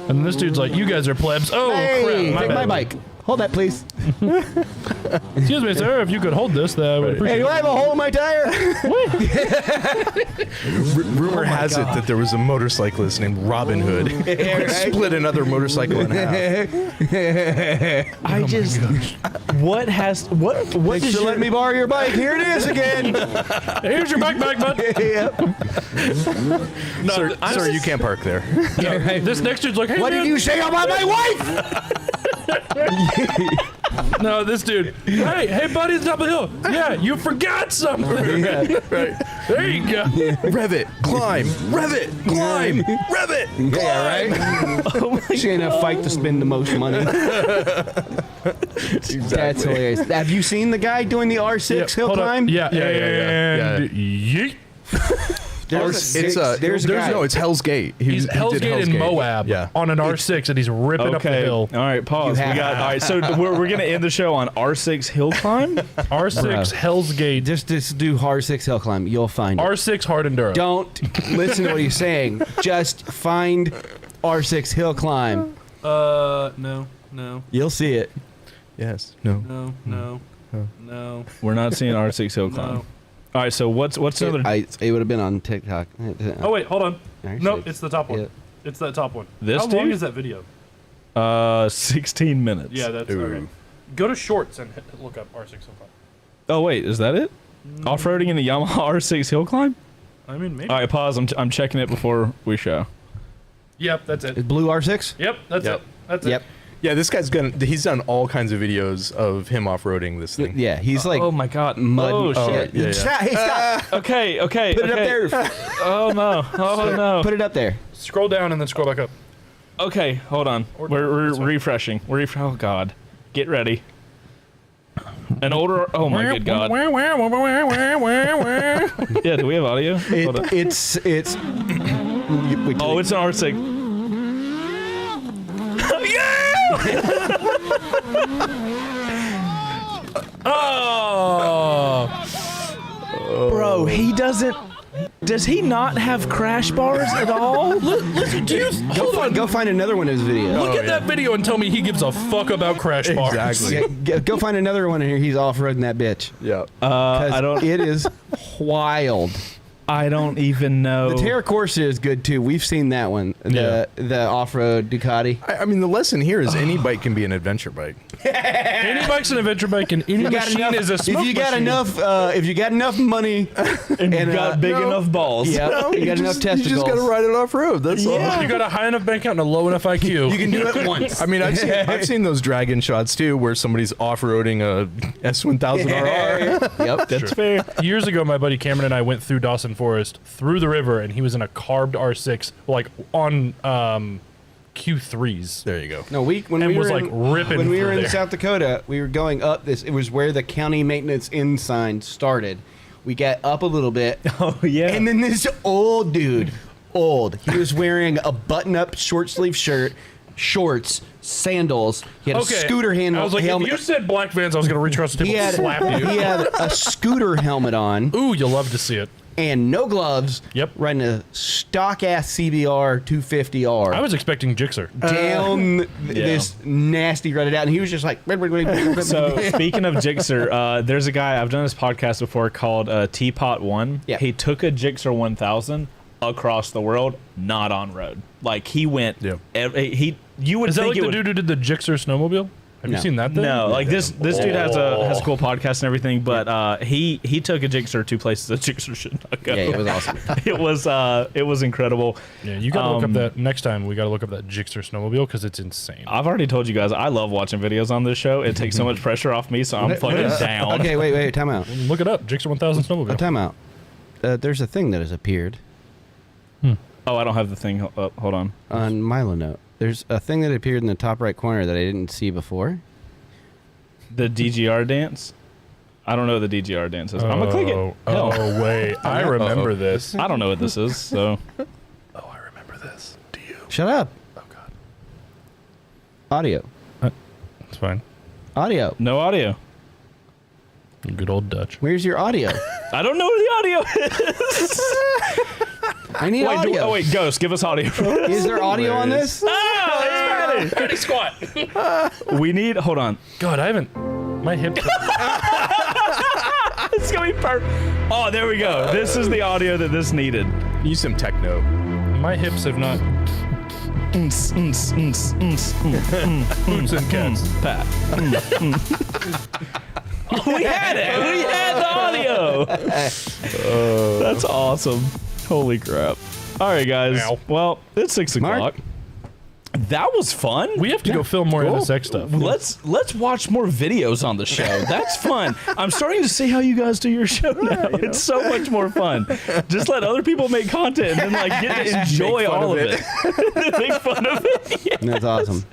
And this dude's like, you guys are plebs. Oh, Hey, crap. take My my bad. bike. Hold that, please. Excuse me, sir. If you could hold this, that I would Hey, appreciate do I it. have a hole in my tire? Rumor has it that there was a motorcyclist named Robin Hood who split another motorcycle in half. I just what Thanks does for letting me borrow your bike. Here it is again. Here's your backpack, bud. No, Sir, you can't park there. This next dude's like, hey, What man. did you say about my wife? No, this dude. Hey, buddy, it's top of the hill. Yeah, you forgot something. Right. There you go. Rev it, climb, rev it, climb, rev it, climb. Yeah, right? She ain't a fight to spend the most money. That's hilarious. Have you seen the guy doing the R6 hill Hold up. climb? Yeah. Yeah. Yeet. There's It's a guy. no, it's Hell's Gate. He's he Hell's did Gate in Moab Yeah. on an R6, and he's ripping up the Okay. hill. All right, pause. We have- got all right. So we're gonna end the show on R6 hill climb. R6 Hell's Gate. Just do R6 hill climb. You'll find it. R6 hard enduro. Don't listen to what he's saying. Just find R6 hill climb. No. You'll see it. Yes. No. No. We're not seeing R6 hill climb. No. All right, so what's another? It would have been on TikTok. Oh, wait, hold on. R6. Nope, it's the top one. Yeah. It's that top one. This How long dude? is that video? 16 minutes. Yeah, that's Ooh. okay. Go to shorts and look up R6 hill climb. Oh wait, is that it? Off-roading in the Yamaha R6 hill climb. I mean, maybe. All right, pause. I'm checking it before we show. Yep, that's it. Blue R6? Yep, that's Yep. it. That's Yep. it. Yeah, this guy's he's done all kinds of videos of him off-roading this thing. Yeah, he's like oh my god. mud. Oh Oh, shit. yeah, yeah. Stop, hey, stop. Okay. Put it up there. Oh no. Oh no. Put it up there. Scroll down and then scroll back up. Okay, hold on. Or We're this one. refreshing. Oh god. Get ready. An older. Oh my good god. Yeah. Do we have audio? Hold on. It's. Oh, it's an R6. Oh! Bro, he doesn't. Does he not have crash bars at all? Listen, do you Go find another one of his videos. look at that video and tell me he gives a fuck about crash bars? Exactly. Go find another one in here. He's off-roading that bitch. Yeah. I 'Cause don't. It is wild. I don't even know. The Terra Corsa is good too. We've seen that one. The off-road Ducati. I mean, the lesson here is any bike can be an adventure bike. Any bike's an adventure bike, and any machine is a smoke if you got machine. if you got enough money and you got big enough balls. yeah, you got enough testicles. You just gotta ride it off road. That's all. You got a high enough bank account and a low enough IQ. You can do it once. I mean, I've seen those dragon shots too, where somebody's off-roading a S1000RR. Yep, That's fair. Years ago, my buddy Cameron and I went through Dawson Forest, through the river, and he was in a carbed R6, like on Q3s. There you go. No, when And we was, were like, ripping when we through were in there. South Dakota, we were going up this. It was where the county maintenance inn sign started. We got up a little bit, Oh yeah. and then this old dude, he was wearing a button-up short sleeve shirt, shorts, sandals. He had a scooter handle. I was like, helmet. if you said black Vans, I was going to reach across the he table had and slap you. he had a scooter helmet on Ooh, you'll love to see it. and no gloves. Yep. Riding a stock ass CBR 250R. I was expecting Gixxer. down this nasty rutted out, and he was just like. So speaking of Gixxer, there's a guy I've done this podcast before called Teapot One. Yeah. He took a Gixxer 1000 across the world, not on road. Like he went. Yeah. You would Is that think like it the would. dude who did the Gixxer snowmobile? Have No. you seen that thing? No, like this dude has a cool podcast and everything, but he took a Gixxer to places that Gixxer should not go. Yeah, it was awesome. it was incredible. Yeah, you got to look up that next time. We got to look up that Gixxer snowmobile because it's insane. I've already told you guys I love watching videos on this show. It takes so much pressure off me, so I'm fucking down. Okay, wait, time out. Look it up, Gixxer 1000 snowmobile. Time out. There's a thing that has appeared Oh, I don't have the thing up. Hold on. on Milo Note. There's a thing that appeared in the top right corner that I didn't see before. The DGR dance. I don't know what the DGR dance is. I'm gonna click it. Hell. Oh wait, I remember this. I don't know what this is. So Oh, I remember this. Do you? Shut up. Oh God, Audio. it's fine. Audio. no audio. Good old Dutch. Where's your audio? I don't know where the audio is. I need audio. Wait, Ghost, give us audio. Is there audio on this? Ready squat. We need. Hold on. God, I haven't. My hips. It's gonna be perfect. Oh, there we go. This is the audio that this needed. Use some techno. My hips have not. Boots and cats. Pat. We had it. We had the audio. That's awesome. Holy crap. All right, guys. Ow. Well, it's 6 Mark? o'clock. That was fun. We have to go film more NSX stuff. Let's watch more videos on the show. That's fun. I'm starting to see how you guys do your show now. It's so much more fun. Just let other people make content and then like get to enjoy all of it. Make fun of it. Yeah. That's awesome.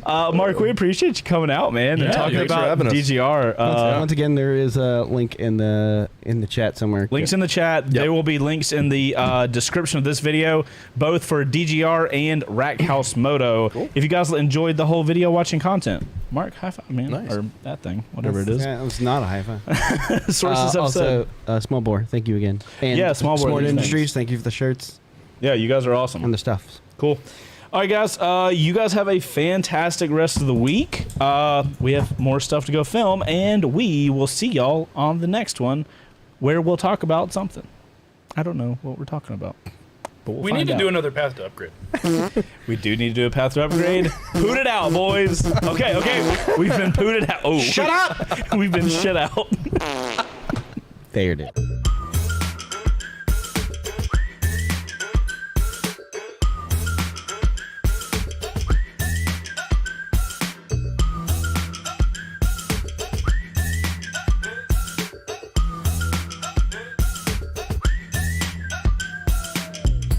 Mark, we appreciate you coming out, man, and Yeah, talking thanks for about having us. DGR. Once again, there is a link in the chat somewhere. Links in the chat. There will be links in the description of this video, both for DGR and RackHouse Moto. If you guys enjoyed the whole video watching content, Mark, high five, man. Nice. Or that thing, whatever it is. Yeah, it was not a high five. Sources have said. Also, Small Bore, thank you again. And Yeah, Small Bore, Smart thanks. Industries, thank you for the shirts Yeah, you guys are awesome. and the stuff. Cool. All right, guys. You guys have a fantastic rest of the week. We have more stuff to go film, and we will see y'all on the next one, where we'll talk about something. I don't know what we're talking about, but we'll We find need to out. do another path to upgrade. We do need to do a path to upgrade. Poot it out, boys. Okay. We've been pooted out. Oh, shut up. We've been shit out. There it is.